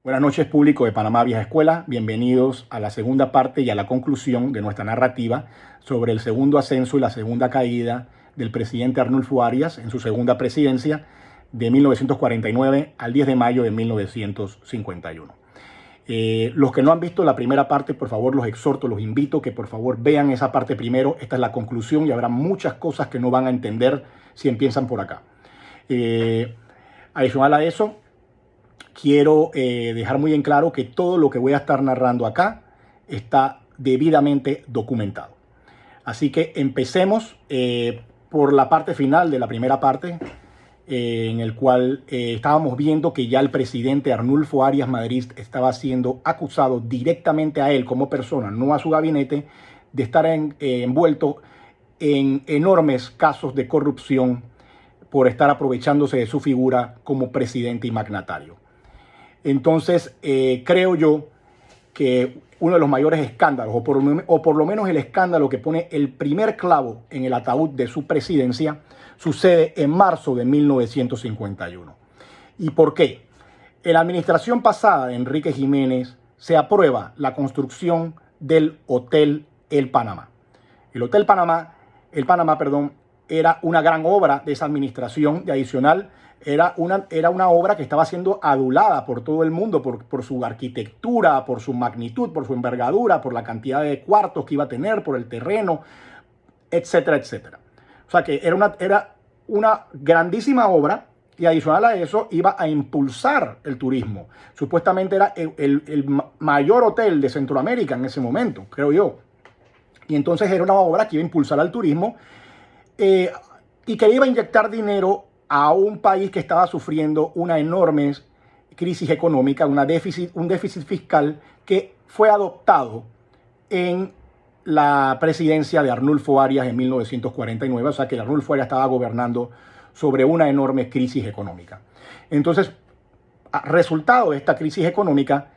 Buenas noches, público de Panamá Vieja Escuela. Bienvenidos a la segunda parte y a la conclusión de nuestra narrativa sobre el segundo ascenso y la segunda caída del presidente Arnulfo Arias en su segunda presidencia de 1949 al 10 de mayo de 1951. Los que no han visto la primera parte, por favor, los exhorto, los invito que por favor vean esa parte primero. Esta es la conclusión y habrá muchas cosas que no van a entender si empiezan por acá. Adicional a eso, quiero dejar muy en claro que todo lo que voy a estar narrando acá está debidamente documentado. Así que empecemos por la parte final de la primera parte, en el cual estábamos viendo que ya el presidente Arnulfo Arias Madrid estaba siendo acusado directamente a él como persona, no a su gabinete, de estar envuelto en enormes casos de corrupción por estar aprovechándose de su figura como presidente y magnatario. Entonces, creo yo que uno de los mayores escándalos, o por lo menos el escándalo que pone el primer clavo en el ataúd de su presidencia, sucede en marzo de 1951. ¿Y por qué? En la administración pasada de Enrique Jiménez se aprueba la construcción del Hotel El Panamá. El Hotel Panamá, era una gran obra de esa administración. De adicional, era una obra que estaba siendo adulada por todo el mundo, por su arquitectura, por su magnitud, por su envergadura, por la cantidad de cuartos que iba a tener, por el terreno, etcétera, etcétera. O sea que era una grandísima obra y adicional a eso iba a impulsar el turismo. Supuestamente era el mayor hotel de Centroamérica en ese momento, creo yo. Y entonces era una obra que iba a impulsar al turismo y que iba a inyectar dinero a un país que estaba sufriendo una enorme crisis económica, un déficit fiscal que fue adoptado en la presidencia de Arnulfo Arias en 1949, o sea que Arnulfo Arias estaba gobernando sobre una enorme crisis económica. Entonces, resultado de esta crisis económica,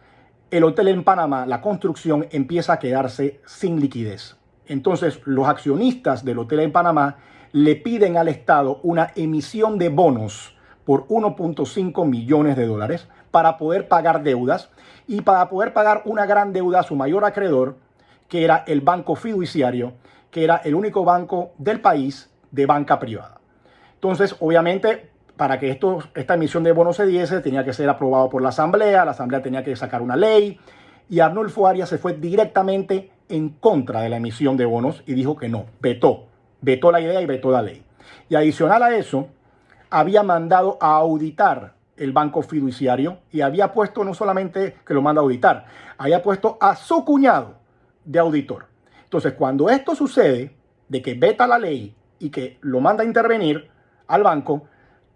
el Hotel en Panamá, la construcción empieza a quedarse sin liquidez. Entonces, los accionistas del Hotel en Panamá le piden al Estado una emisión de bonos por 1.5 millones de dólares para poder pagar deudas y para poder pagar una gran deuda a su mayor acreedor, que era el Banco Fiduciario, que era el único banco del país de banca privada. Entonces, obviamente, para que esta emisión de bonos se diese, tenía que ser aprobado por la Asamblea tenía que sacar una ley, y Arnulfo Arias se fue directamente en contra de la emisión de bonos y dijo que no, vetó la idea y vetó la ley. Y adicional a eso, había mandado a auditar el Banco Fiduciario y había puesto, no solamente que lo manda a auditar, había puesto a su cuñado de auditor. Entonces, cuando esto sucede, de que veta la ley y que lo manda a intervenir al banco,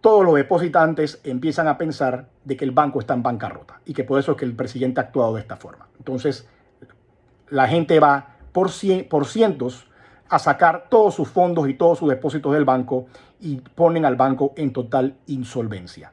todos los depositantes empiezan a pensar de que el banco está en bancarrota y que por eso es que el presidente ha actuado de esta forma. Entonces, la gente va por cientos a sacar todos sus fondos y todos sus depósitos del banco y ponen al banco en total insolvencia.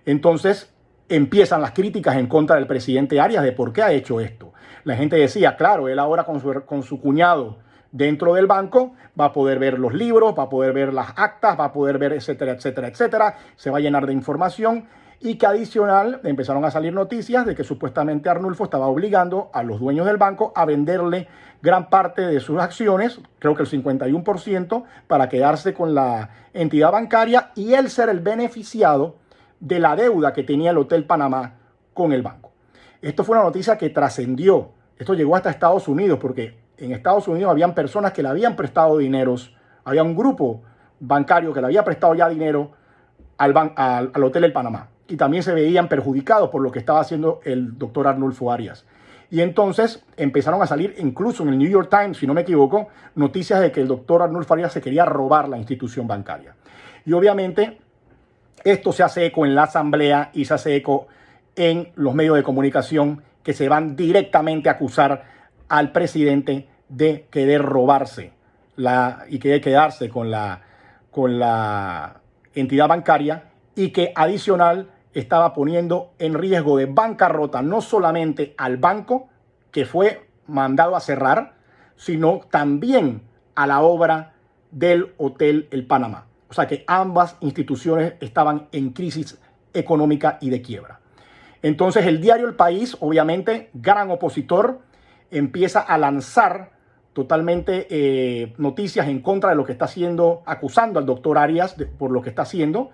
Entonces, empiezan las críticas en contra del presidente Arias de por qué ha hecho esto. La gente decía, claro, él ahora con su cuñado dentro del banco va a poder ver los libros, va a poder ver las actas, va a poder ver etcétera, etcétera, etcétera. Se va a llenar de información y que adicional empezaron a salir noticias de que supuestamente Arnulfo estaba obligando a los dueños del banco a venderle gran parte de sus acciones, creo que el 51%, para quedarse con la entidad bancaria y él ser el beneficiado de la deuda que tenía el Hotel Panamá con el banco. Esto fue una noticia que trascendió. Esto llegó hasta Estados Unidos porque en Estados Unidos habían personas que le habían prestado dineros. Había un grupo bancario que le había prestado ya dinero al Hotel El Panamá. Y también se veían perjudicados por lo que estaba haciendo el doctor Arnulfo Arias. Y entonces empezaron a salir, incluso en el New York Times, si no me equivoco, noticias de que el doctor Arnulfo Arias se quería robar la institución bancaria. Y obviamente esto se hace eco en la Asamblea y se hace eco en los medios de comunicación que se van directamente a acusar al presidente de querer robarse y querer quedarse con la entidad bancaria y que adicional estaba poniendo en riesgo de bancarrota no solamente al banco que fue mandado a cerrar, sino también a la obra del Hotel El Panamá, O sea que ambas instituciones estaban en crisis económica y de quiebra. Entonces el diario El País, obviamente, gran opositor, empieza a lanzar totalmente noticias en contra de lo que está haciendo, acusando al doctor Arias por lo que está haciendo,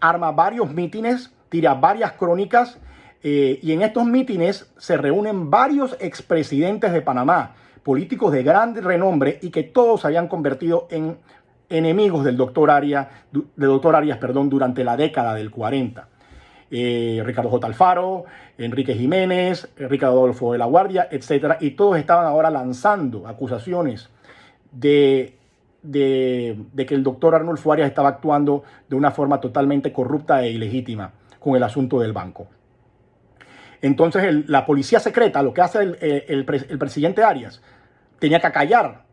arma varios mítines, tira varias crónicas y en estos mítines se reúnen varios expresidentes de Panamá, políticos de gran renombre y que todos se habían convertido en enemigos del doctor Arias, durante la década del 40. Ricardo J. Alfaro, Enrique Jiménez, Ricardo Adolfo de la Guardia, etcétera, y todos estaban ahora lanzando acusaciones de que el doctor Arnulfo Arias estaba actuando de una forma totalmente corrupta e ilegítima con el asunto del banco. Entonces la policía secreta, lo que hace el presidente Arias, tenía que acallar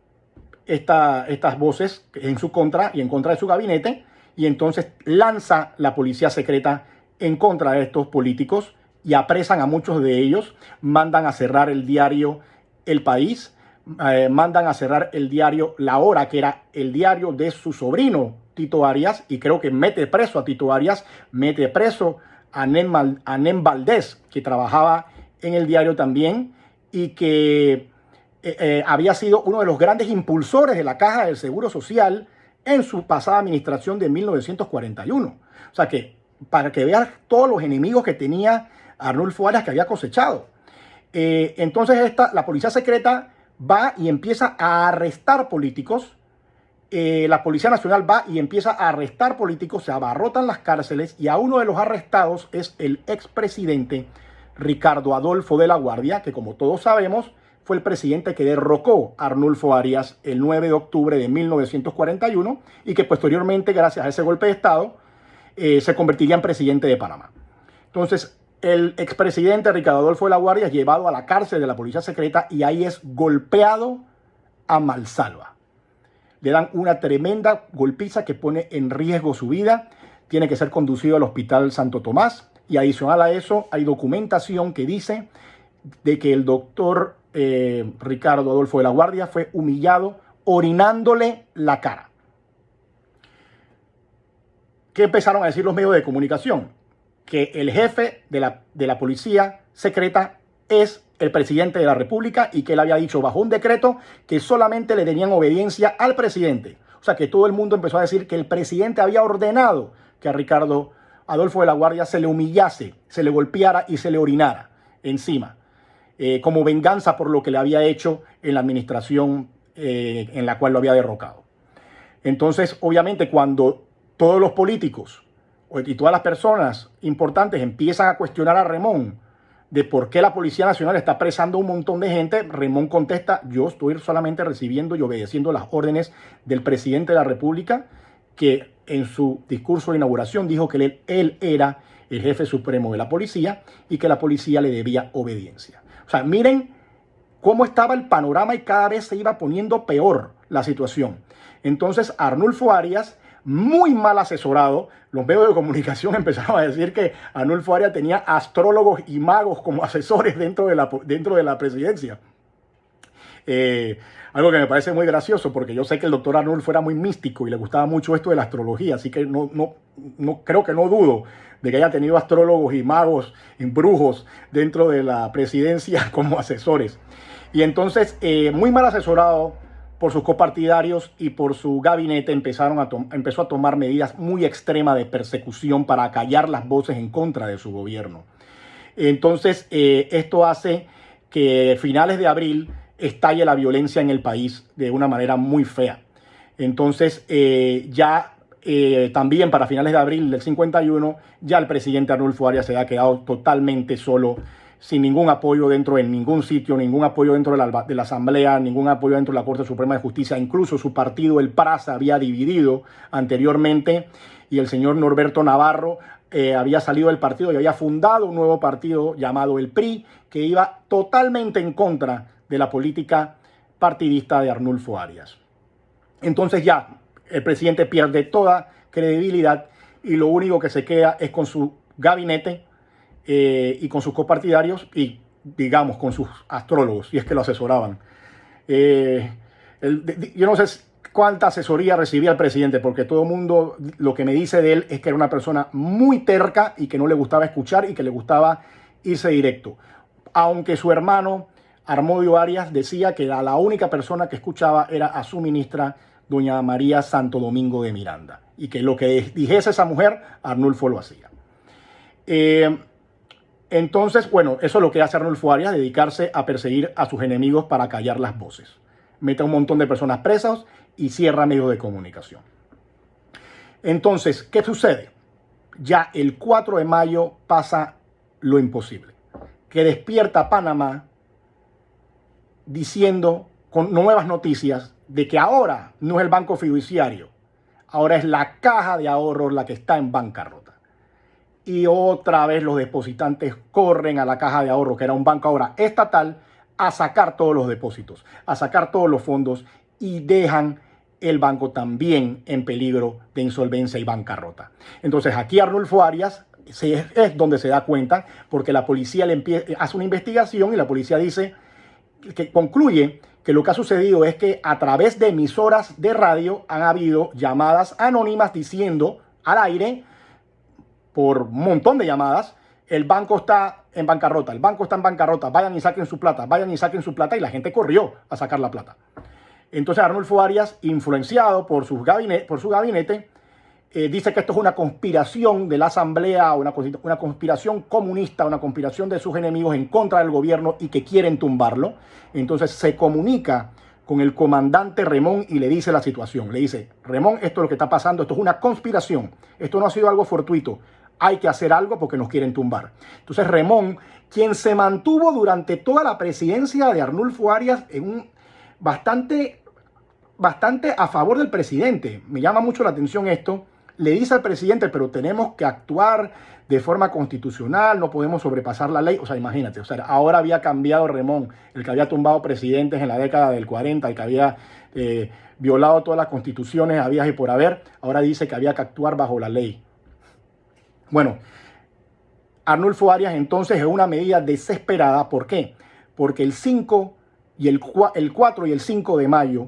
estas voces en su contra y en contra de su gabinete, y entonces lanza la policía secreta en contra de estos políticos y apresan a muchos de ellos, mandan a cerrar el diario El País, mandan a cerrar el diario La Hora, que era el diario de su sobrino Tito Arias, y creo que mete preso a Tito Arias, mete preso a Nen Valdés, que trabajaba en el diario también y que había sido uno de los grandes impulsores de la Caja del Seguro Social en su pasada administración de 1941. O sea que, para que veas todos los enemigos que tenía Arnulfo Arias, que había cosechado. Entonces la policía secreta va y empieza a arrestar políticos. La Policía Nacional va y empieza a arrestar políticos, se abarrotan las cárceles y a uno de los arrestados es el expresidente Ricardo Adolfo de la Guardia, que como todos sabemos fue el presidente que derrocó a Arnulfo Arias el 9 de octubre de 1941 y que posteriormente, gracias a ese golpe de Estado, se convertiría en presidente de Panamá. Entonces, el expresidente Ricardo Adolfo de la Guardia es llevado a la cárcel de la policía secreta y ahí es golpeado a mansalva. Le dan una tremenda golpiza que pone en riesgo su vida. Tiene que ser conducido al Hospital Santo Tomás y adicional a eso hay documentación que dice de que el doctor Ricardo Adolfo de la Guardia fue humillado orinándole la cara. ¿Qué empezaron a decir los medios de comunicación? Que el jefe de la policía secreta es el presidente de la República y que él había dicho bajo un decreto que solamente le tenían obediencia al presidente. O sea que todo el mundo empezó a decir que el presidente había ordenado que a Ricardo Adolfo de la Guardia se le humillase, se le golpeara y se le orinara encima, como venganza por lo que le había hecho en la administración en la cual lo había derrocado. Entonces, obviamente, cuando todos los políticos y todas las personas importantes empiezan a cuestionar a Remón de por qué la Policía Nacional está apresando a un montón de gente, Remón contesta: yo estoy solamente recibiendo y obedeciendo las órdenes del presidente de la República, que en su discurso de inauguración dijo que él era el jefe supremo de la policía y que la policía le debía obediencia. O sea, miren cómo estaba el panorama y cada vez se iba poniendo peor la situación. Entonces, Arnulfo Arias, muy mal asesorado, los medios de comunicación empezaron a decir que Arnulfo Arias tenía astrólogos y magos como asesores dentro de la presidencia. Algo que me parece muy gracioso, porque yo sé que el doctor Arnulfo era muy místico y le gustaba mucho esto de la astrología, así que no creo que no dudo de que haya tenido astrólogos y magos y brujos dentro de la presidencia como asesores. Y entonces, muy mal asesorado por sus copartidarios y por su gabinete, empezó a tomar medidas muy extremas de persecución para acallar las voces en contra de su gobierno. Entonces, esto hace que a finales de abril estalle la violencia en el país de una manera muy fea. Entonces, también para finales de abril del 51, ya el presidente Arnulfo Arias se ha quedado totalmente solo, sin ningún apoyo dentro de ningún sitio, ningún apoyo dentro de la Asamblea, ningún apoyo dentro de la Corte Suprema de Justicia. Incluso su partido, el PRA, se había dividido anteriormente y el señor Norberto Navarro había salido del partido y había fundado un nuevo partido llamado el PRI, que iba totalmente en contra de la política partidista de Arnulfo Arias. Entonces ya el presidente pierde toda credibilidad y lo único que se queda es con su gabinete y con sus copartidarios y, digamos, con sus astrólogos, si es que lo asesoraban. Yo no sé cuánta asesoría recibía el presidente, porque todo el mundo lo que me dice de él es que era una persona muy terca y que no le gustaba escuchar y que le gustaba irse directo. Aunque su hermano Armodio Arias decía que la única persona que escuchaba era a su ministra, doña María Santo Domingo de Miranda, y que lo que dijese esa mujer, Arnulfo lo hacía. Entonces, bueno, eso es lo que hace Arnulfo Arias, dedicarse a perseguir a sus enemigos para callar las voces. Mete a un montón de personas presas y cierra medios de comunicación. Entonces, ¿qué sucede? Ya el 4 de mayo pasa lo imposible, que despierta Panamá diciendo con nuevas noticias de que ahora no es el banco fiduciario, ahora es la caja de ahorros la que está en bancarrota. Y otra vez los depositantes corren a la caja de ahorro, que era un banco ahora estatal, a sacar todos los depósitos, a sacar todos los fondos y dejan el banco también en peligro de insolvencia y bancarrota. Entonces aquí Arnulfo Arias es donde se da cuenta, porque la policía hace una investigación y la policía dice que concluye que lo que ha sucedido es que a través de emisoras de radio han habido llamadas anónimas diciendo al aire, por un montón de llamadas, el banco está en bancarrota, el banco está en bancarrota, vayan y saquen su plata, vayan y saquen su plata, y la gente corrió a sacar la plata. Entonces Arnulfo Arias, influenciado por su gabinete, dice que esto es una conspiración de la Asamblea, una conspiración comunista, una conspiración de sus enemigos en contra del gobierno y que quieren tumbarlo. Entonces se comunica con el comandante Remón y le dice la situación. Le dice, Remón, esto es lo que está pasando, esto es una conspiración, esto no ha sido algo fortuito, hay que hacer algo porque nos quieren tumbar. Entonces Remón, quien se mantuvo durante toda la presidencia de Arnulfo Arias en un bastante a favor del presidente, me llama mucho la atención esto, le dice al presidente, pero tenemos que actuar de forma constitucional, no podemos sobrepasar la ley. O sea, imagínate, o sea, ahora había cambiado Remón, el que había tumbado presidentes en la década del 40, el que había violado todas las constituciones, había y por haber, ahora dice que había que actuar bajo la ley. Bueno, Arnulfo Arias entonces es una medida desesperada. ¿Por qué? Porque el 4 y el 5 de mayo,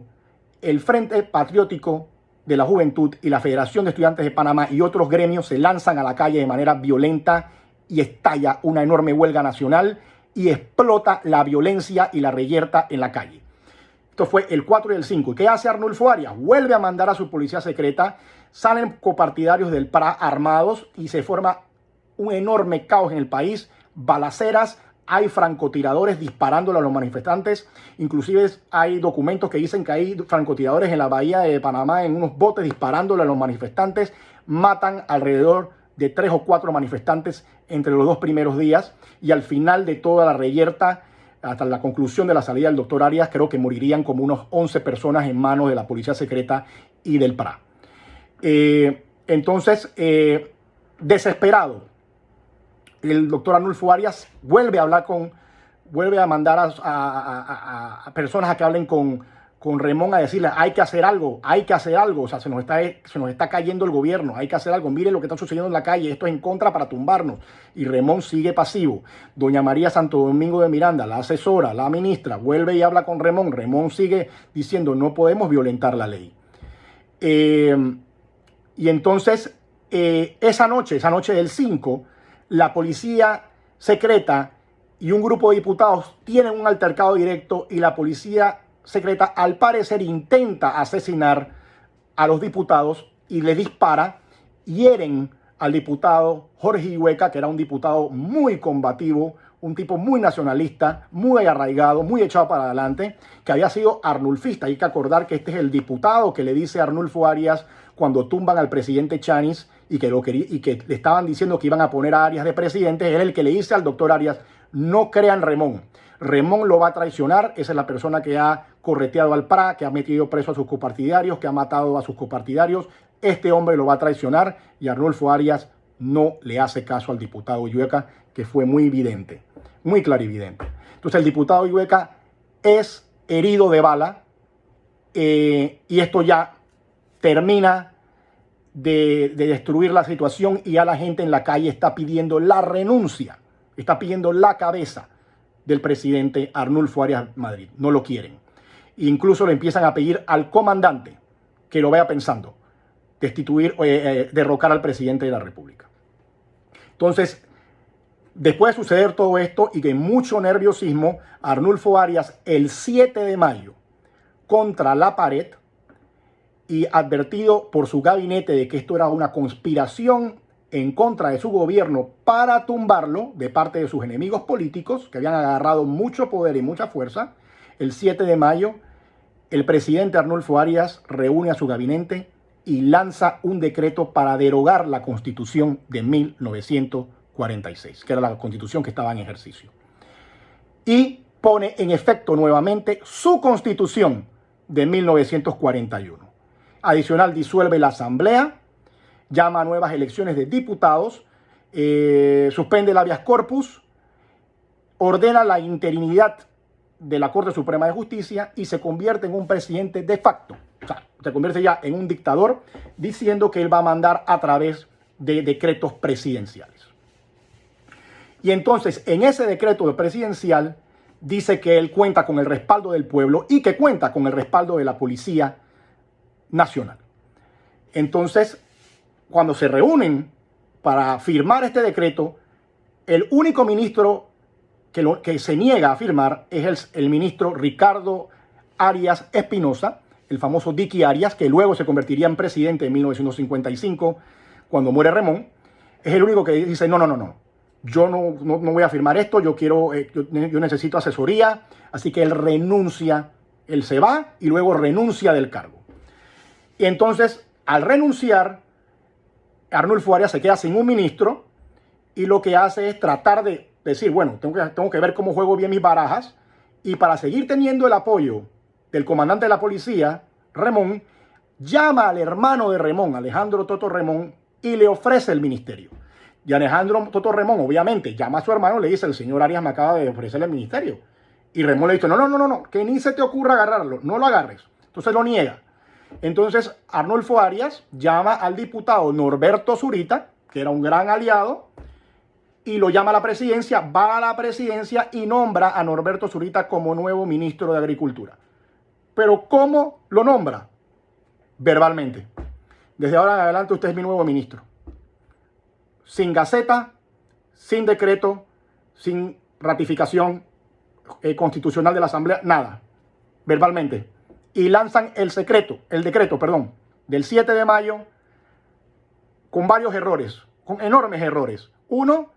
el Frente Patriótico de la Juventud y la Federación de Estudiantes de Panamá y otros gremios se lanzan a la calle de manera violenta y estalla una enorme huelga nacional y explota la violencia y la reyerta en la calle. Esto fue el 4 y el 5. ¿Y qué hace Arnulfo Arias? Vuelve a mandar a su policía secreta, salen copartidarios del PRA armados y se forma un enorme caos en el país, balaceras, hay francotiradores disparándole a los manifestantes, inclusive hay documentos que dicen que hay francotiradores en la bahía de Panamá en unos botes disparándole a los manifestantes, matan alrededor de 3 o 4 manifestantes entre los 2 primeros días y al final de toda la reyerta, hasta la conclusión de la salida del doctor Arias, creo que morirían como unos 11 personas en manos de la policía secreta y del PRA. Entonces, desesperado, el doctor Arnulfo Arias vuelve a mandar a personas a que hablen con Remón a decirle hay que hacer algo, o sea, se nos está cayendo el gobierno, hay que hacer algo, miren lo que está sucediendo en la calle, esto es en contra para tumbarnos. Y Remón sigue pasivo. Doña María Santo Domingo de Miranda, la asesora, la ministra, vuelve y habla con Remón. Remón sigue diciendo no podemos violentar la ley. Y entonces, esa noche del 5, la policía secreta y un grupo de diputados tienen un altercado directo y la policía secreta al parecer intenta asesinar a los diputados y le dispara, hieren al diputado Jorge Ihueca, que era un diputado muy combativo, un tipo muy nacionalista, muy arraigado, muy echado para adelante, que había sido arnulfista. Hay que acordar que este es el diputado que le dice a Arnulfo Arias cuando tumban al presidente Chanis y que le estaban diciendo que iban a poner a Arias de presidente, es el que le dice al doctor Arias, no crean Remón. Remón lo va a traicionar, esa es la persona que ha correteado al PRA, que ha metido preso a sus copartidarios, que ha matado a sus copartidarios. Este hombre lo va a traicionar y Arnulfo Arias no le hace caso al diputado Ihueca, que fue muy evidente, muy clarividente. Entonces el diputado Ihueca es herido de bala y esto ya termina de destruir la situación y ya la gente en la calle está pidiendo la renuncia, está pidiendo la cabeza del presidente Arnulfo Arias Madrid. No lo quieren. Incluso le empiezan a pedir al comandante que lo vaya pensando, destituir, derrocar al presidente de la República. Entonces, después de suceder todo esto y que mucho nerviosismo, Arnulfo Arias el 7 de mayo, contra la pared y advertido por su gabinete de que esto era una conspiración en contra de su gobierno para tumbarlo de parte de sus enemigos políticos que habían agarrado mucho poder y mucha fuerza, el 7 de mayo el presidente Arnulfo Arias reúne a su gabinete y lanza un decreto para derogar la Constitución de 1946, que era la Constitución que estaba en ejercicio. Y pone en efecto nuevamente su Constitución de 1941. Adicional, disuelve la Asamblea, llama a nuevas elecciones de diputados, suspende el habeas corpus, ordena la interinidad de la Corte Suprema de Justicia y se convierte en un presidente de facto. O sea, se convierte ya en un dictador diciendo que él va a mandar a través de decretos presidenciales. Y entonces, en ese decreto presidencial, dice que él cuenta con el respaldo del pueblo y que cuenta con el respaldo de la Policía Nacional. Entonces, cuando se reúnen para firmar este decreto, el único ministro que se niega a firmar es el ministro Ricardo Arias Espinosa, el famoso Dicky Arias, que luego se convertiría en presidente en 1955, cuando muere Remón. Es el único que dice, no, yo no voy a firmar esto, yo necesito asesoría, así que él renuncia, él se va y luego renuncia del cargo. Y entonces, al renunciar, Arnulfo Arias se queda sin un ministro y lo que hace es tratar de decir, bueno, tengo que ver cómo juego bien mis barajas, y para seguir teniendo el apoyo del comandante de la policía, Remón, llama al hermano de Remón, Alejandro Toto Remón, y le ofrece el ministerio. Y Alejandro Toto Remón, obviamente, llama a su hermano y le dice, el señor Arias me acaba de ofrecer el ministerio. Y Remón le dice, no, que ni se te ocurra agarrarlo, no lo agarres. Entonces lo niega. Entonces Arnulfo Arias llama al diputado Norberto Zurita, que era un gran aliado, y lo llama a la presidencia, va a la presidencia y nombra a Norberto Zurita como nuevo ministro de Agricultura. Pero ¿cómo lo nombra? Verbalmente. Desde ahora en adelante usted es mi nuevo ministro. Sin gaceta, sin decreto, sin ratificación constitucional de la Asamblea, nada. Verbalmente. Y lanzan el decreto, del 7 de mayo con varios errores, con enormes errores. Uno,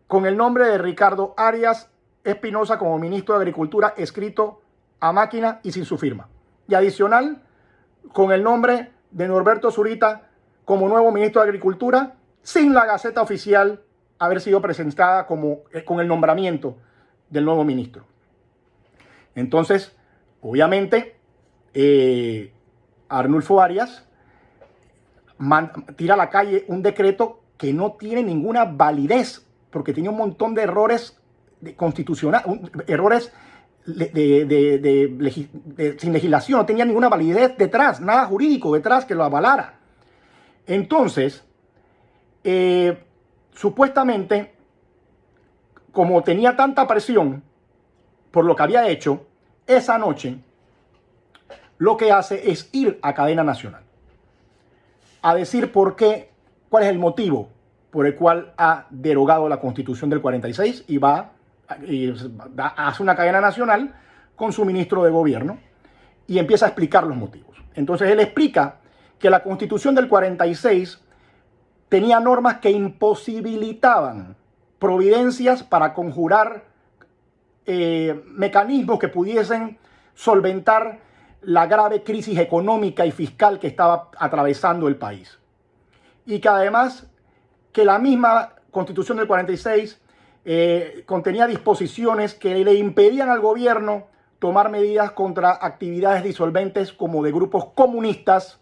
con el nombre de Ricardo Arias Espinosa como ministro de Agricultura escrito a máquina y sin su firma. Y adicional, con el nombre de Norberto Zurita como nuevo ministro de Agricultura, sin la Gaceta Oficial haber sido presentada con el nombramiento del nuevo ministro. Entonces, obviamente, Arnulfo Arias tira a la calle un decreto que no tiene ninguna validez, porque tenía un montón de errores constitucionales, errores sin legislación, no tenía ninguna validez detrás, nada jurídico detrás que lo avalara. Entonces, supuestamente, como tenía tanta presión por lo que había hecho, esa noche lo que hace es ir a Cadena Nacional a decir cuál es el motivo por el cual ha derogado la Constitución del 46 y hace una cadena nacional con su ministro de gobierno y empieza a explicar los motivos. Entonces él explica que la Constitución del 46 tenía normas que imposibilitaban providencias para conjurar mecanismos que pudiesen solventar la grave crisis económica y fiscal que estaba atravesando el país. Y que además que la misma Constitución del 46 contenía disposiciones que le impedían al gobierno tomar medidas contra actividades disolventes como de grupos comunistas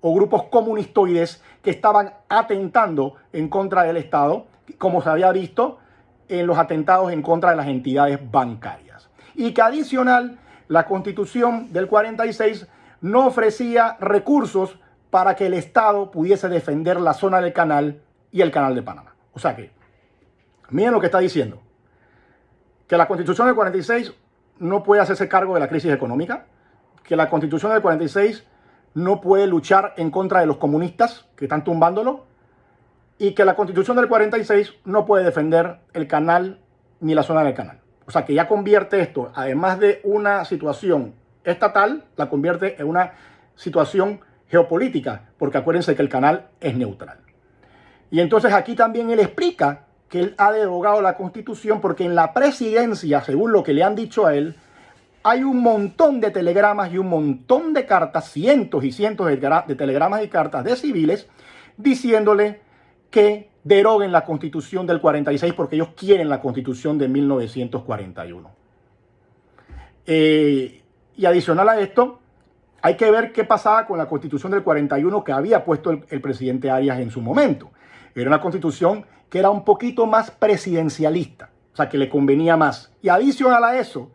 o grupos comunistoides que estaban atentando en contra del Estado, como se había visto en los atentados en contra de las entidades bancarias. Y que adicional, la Constitución del 46 no ofrecía recursos para que el Estado pudiese defender la zona del canal y el canal de Panamá. O sea que, miren lo que está diciendo, que la Constitución del 46 no puede hacerse cargo de la crisis económica, que la Constitución del 46 no puede luchar en contra de los comunistas que están tumbándolo y que la Constitución del 46 no puede defender el canal ni la zona del canal. O sea que ya convierte esto, además de una situación estatal, la convierte en una situación geopolítica, porque acuérdense que el canal es neutral. Y entonces aquí también él explica que él ha derogado la Constitución porque en la presidencia, según lo que le han dicho a él, hay un montón de telegramas y un montón de cartas, cientos y cientos de telegramas y cartas de civiles, diciéndole que deroguen la Constitución del 46 porque ellos quieren la Constitución de 1941. Y adicional a esto, hay que ver qué pasaba con la Constitución del 41 que había puesto el presidente Arias en su momento. Era una Constitución que era un poquito más presidencialista, o sea, que le convenía más. Y adicional a eso,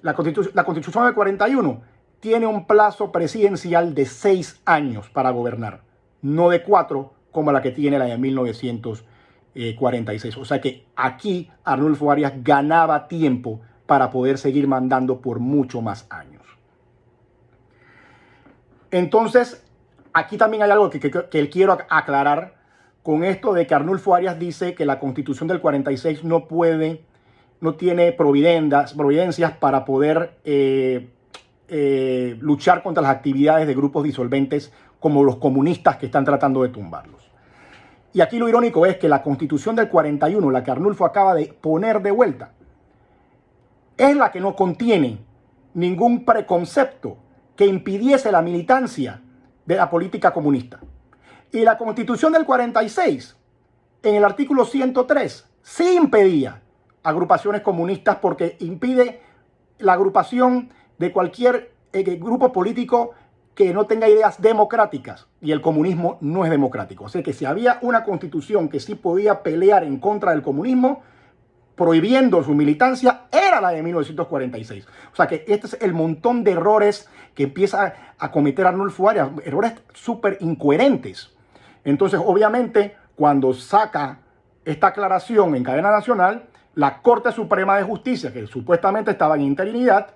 la Constitución del 41 tiene un plazo presidencial de 6 años para gobernar, no de 4 como la que tiene la de 1946. O sea que aquí Arnulfo Arias ganaba tiempo para poder seguir mandando por mucho más años. Entonces, aquí también hay algo que quiero aclarar con esto de que Arnulfo Arias dice que la Constitución del 46 no tiene providencias para poder luchar contra las actividades de grupos disolventes como los comunistas que están tratando de tumbarlos. Y aquí lo irónico es que la Constitución del 41, la que Arnulfo acaba de poner de vuelta, es la que no contiene ningún preconcepto que impidiese la militancia de la política comunista. Y la Constitución del 46, en el artículo 103, sí impedía agrupaciones comunistas porque impide la agrupación de cualquier grupo político que no tenga ideas democráticas, y el comunismo no es democrático. O sea que si había una constitución que sí podía pelear en contra del comunismo, prohibiendo su militancia, era la de 1946. O sea que este es el montón de errores que empieza a cometer Arnulfo Arias, errores súper incoherentes. Entonces, obviamente, cuando saca esta aclaración en cadena nacional, la Corte Suprema de Justicia, que supuestamente estaba en interinidad,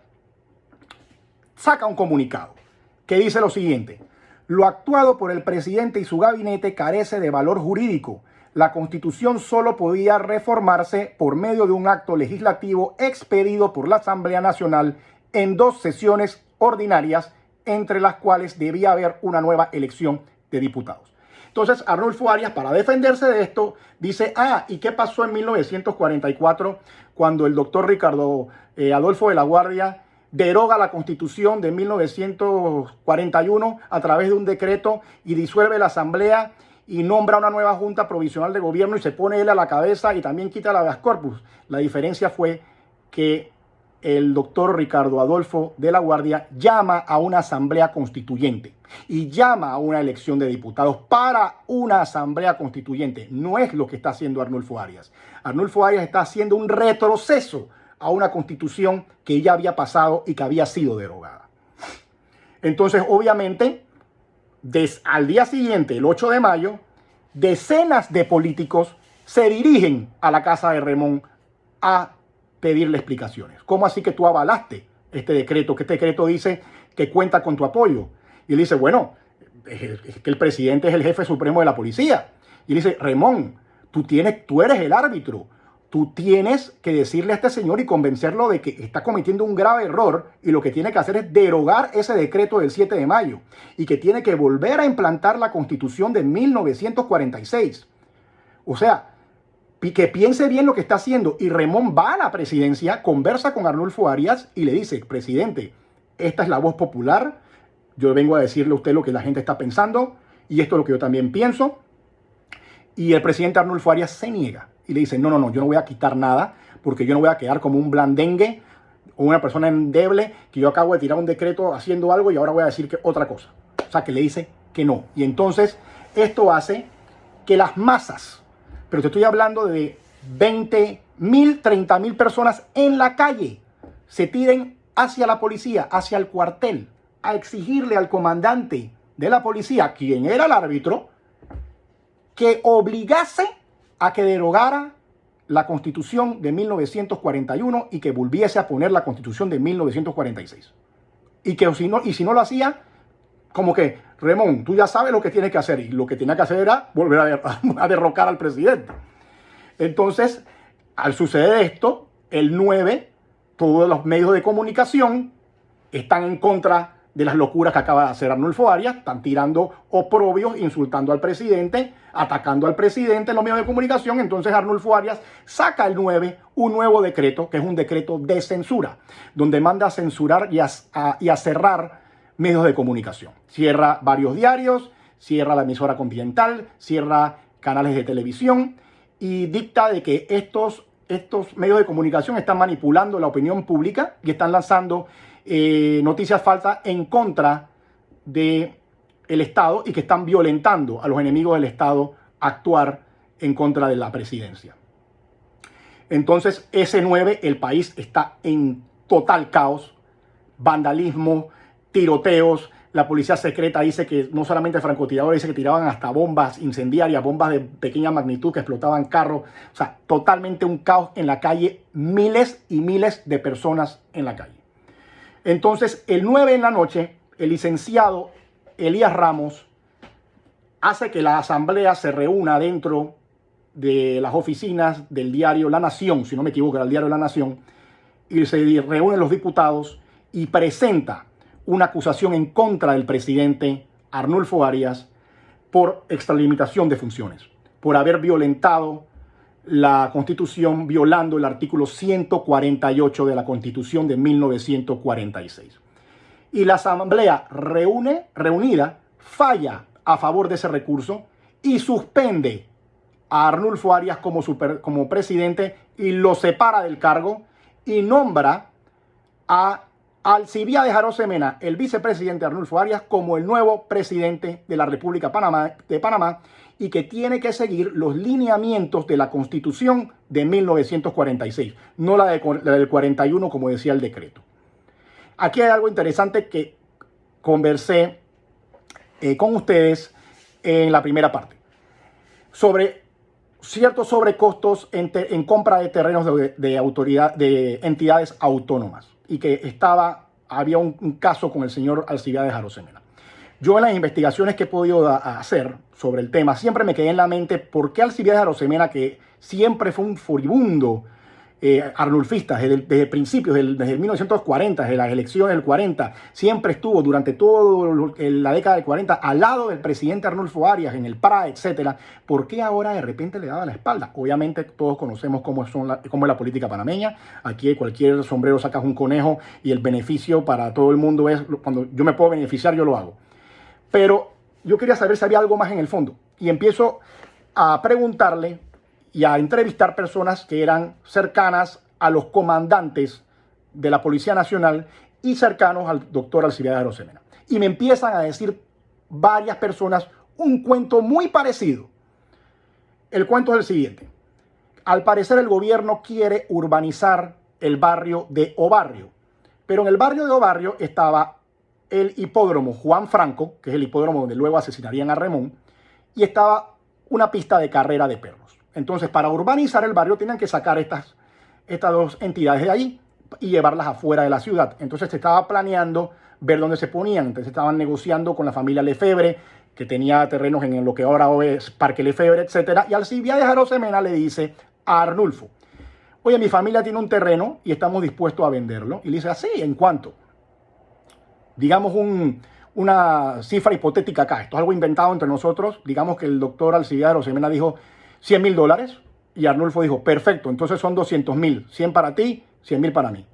saca un comunicado que dice lo siguiente: lo actuado por el presidente y su gabinete carece de valor jurídico. La Constitución solo podía reformarse por medio de un acto legislativo expedido por la Asamblea Nacional en 2 sesiones ordinarias, entre las cuales debía haber una nueva elección de diputados. Entonces, Arnulfo Arias, para defenderse de esto, dice, ¿y qué pasó en 1944 cuando el doctor Ricardo Adolfo de la Guardia deroga la Constitución de 1941 a través de un decreto y disuelve la Asamblea y nombra una nueva Junta Provisional de Gobierno y se pone él a la cabeza y también quita el habeas corpus? La diferencia fue que el doctor Ricardo Adolfo de la Guardia llama a una asamblea constituyente y llama a una elección de diputados para una asamblea constituyente. No es lo que está haciendo Arnulfo Arias. Arnulfo Arias está haciendo un retroceso a una constitución que ya había pasado y que había sido derogada. Entonces, obviamente, al día siguiente, el 8 de mayo, decenas de políticos se dirigen a la casa de Remón a pedirle explicaciones. ¿Cómo así que tú avalaste este decreto? Que este decreto dice que cuenta con tu apoyo. Y él dice, bueno, es que el presidente es el jefe supremo de la policía. Y él dice, Remón, tú eres el árbitro. Tú tienes que decirle a este señor y convencerlo de que está cometiendo un grave error y lo que tiene que hacer es derogar ese decreto del 7 de mayo y que tiene que volver a implantar la Constitución de 1946. O sea, que piense bien lo que está haciendo. Y Remón va a la presidencia, conversa con Arnulfo Arias y le dice, presidente, esta es la voz popular, yo vengo a decirle a usted lo que la gente está pensando y esto es lo que yo también pienso. Y el presidente Arnulfo Arias se niega y le dice, no, yo no voy a quitar nada porque yo no voy a quedar como un blandengue o una persona endeble que yo acabo de tirar un decreto haciendo algo y ahora voy a decir que otra cosa. O sea, que le dice que no. Y entonces esto hace que las masas, pero te estoy hablando de 20.000, 30.000 personas en la calle, se tiren hacia la policía, hacia el cuartel, a exigirle al comandante de la policía, quien era el árbitro, que obligase a que derogara la Constitución de 1941 y que volviese a poner la Constitución de 1946. Y que si no lo hacía, como que, Remón, tú ya sabes lo que tienes que hacer, y lo que tenía que hacer era volver a derrocar al presidente. Entonces, al suceder esto, el 9, todos los medios de comunicación están en contra de las locuras que acaba de hacer Arnulfo Arias, están tirando oprobios, insultando al presidente, atacando al presidente en los medios de comunicación. Entonces Arnulfo Arias saca el 9, un nuevo decreto, que es un decreto de censura, donde manda a censurar y a cerrar medios de comunicación. Cierra varios diarios, cierra la emisora continental, cierra canales de televisión y dicta de que estos medios de comunicación están manipulando la opinión pública y están lanzando noticias falsas en contra del Estado y que están violentando a los enemigos del Estado a actuar en contra de la presidencia. Entonces, ese 9, el país está en total caos, vandalismo, tiroteos. La policía secreta dice que no solamente francotiradores, dice que tiraban hasta bombas incendiarias, bombas de pequeña magnitud que explotaban carros. O sea, totalmente un caos en la calle, miles y miles de personas en la calle. Entonces, el 9 en la noche, el licenciado Elías Ramos hace que la asamblea se reúna dentro de las oficinas del diario La Nación, si no me equivoco, era el diario La Nación, y se reúnen los diputados y presenta una acusación en contra del presidente Arnulfo Arias por extralimitación de funciones, por haber violentado la Constitución, violando el artículo 148 de la Constitución de 1946. Y la Asamblea reunida falla a favor de ese recurso y suspende a Arnulfo Arias como presidente y lo separa del cargo y nombra a Alcibiades Arosemena, el vicepresidente Arnulfo Arias, como el nuevo presidente de la República de Panamá y que tiene que seguir los lineamientos de la Constitución de 1946, no la del 41 como decía el decreto. Aquí hay algo interesante que conversé con ustedes en la primera parte sobre ciertos sobrecostos en compra de terrenos de entidades autónomas y que había un caso con el señor Alcibiades Arosemena. Yo en las investigaciones que he podido hacer sobre el tema siempre me quedé en la mente por qué Alcibiades Arosemena, que siempre fue un furibundo arnulfista desde principios, desde 1940, desde las elecciones del 40, siempre estuvo durante toda la década del 40 al lado del presidente Arnulfo Arias en el PRA, etcétera. ¿Por qué ahora de repente le daba la espalda? Obviamente todos conocemos cómo es la política panameña. Aquí cualquier sombrero sacas un conejo y el beneficio para todo el mundo es, cuando yo me puedo beneficiar, yo lo hago. Pero yo quería saber si había algo más en el fondo y empiezo a preguntarle y a entrevistar personas que eran cercanas a los comandantes de la Policía Nacional y cercanos al doctor Alcibiades Arosemena. Y me empiezan a decir varias personas un cuento muy parecido. El cuento es el siguiente. Al parecer el gobierno quiere urbanizar el barrio de Obarrio. Pero en el barrio de Obarrio estaba el hipódromo Juan Franco, que es el hipódromo donde luego asesinarían a Remón, y estaba una pista de carrera de perros. Entonces, para urbanizar el barrio, tenían que sacar estas dos entidades de allí y llevarlas afuera de la ciudad. Entonces, se estaba planeando ver dónde se ponían. Entonces, estaban negociando con la familia Lefebvre, que tenía terrenos en lo que ahora es Parque Lefebvre, etc. Y Alcibiades Arosemena le dice a Arnulfo: oye, mi familia tiene un terreno y estamos dispuestos a venderlo. Y le dice: así, ¿en cuánto? Digamos una cifra hipotética acá. Esto es algo inventado entre nosotros. Digamos que el doctor Alcibiades Arosemena dijo $100,000 y Arnulfo dijo: perfecto, entonces son 200,000, 100 para ti, 100,000 para mí.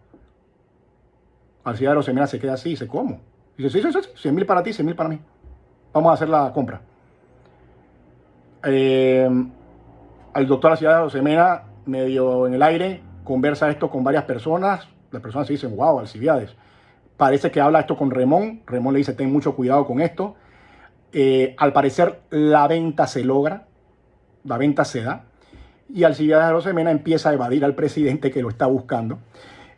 Alcibiades Arosemena se queda así y dice: ¿cómo? Dice: sí, 100,000 para ti, 100,000 para mí. Vamos a hacer la compra. Al doctor Alcibiades Arosemena, medio en el aire, conversa esto con varias personas. Las personas se dicen: wow, Alcibiades. Parece que habla esto con Remón. Remón le dice: ten mucho cuidado con esto. Al parecer la venta se logra. La venta se da y Alcibiades Arosemena empieza a evadir al presidente que lo está buscando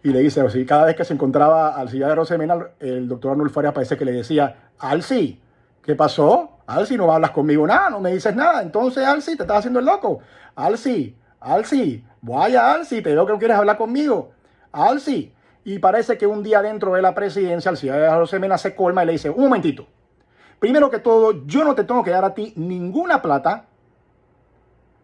y le dice: o sea, cada vez que se encontraba Alcibiades Arosemena, el doctor Arnulfo Arias parece que le decía: Alci, ¿qué pasó? Alci, no hablas conmigo nada, no me dices nada. Entonces, Alci, te estás haciendo el loco. Alci, vaya, Alci, te veo que no quieres hablar conmigo. Alci. Y parece que un día dentro de la presidencia, Alcibiades Arosemena se colma y le dice: un momentito, primero que todo, yo no te tengo que dar a ti ninguna plata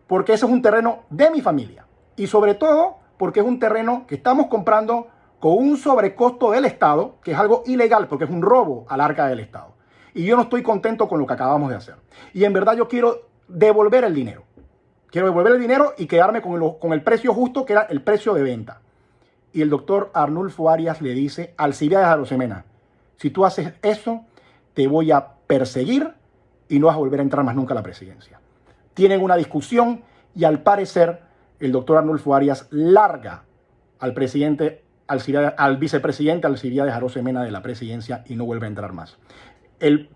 porque ese es un terreno de mi familia. Y sobre todo porque es un terreno que estamos comprando con un sobrecosto del Estado, que es algo ilegal porque es un robo al arca del Estado. Y yo no estoy contento con lo que acabamos de hacer. Y en verdad yo quiero devolver el dinero. Quiero devolver el dinero y quedarme con el precio justo, que era el precio de venta. Y el doctor Arnulfo Arias le dice a Alcibiades Arosemena, si tú haces eso, te voy a perseguir y no vas a volver a entrar más nunca a la presidencia. Tienen una discusión y al parecer el doctor Arnulfo Arias larga al vicepresidente Alcibiades Arosemena de la presidencia y no vuelve a entrar más. El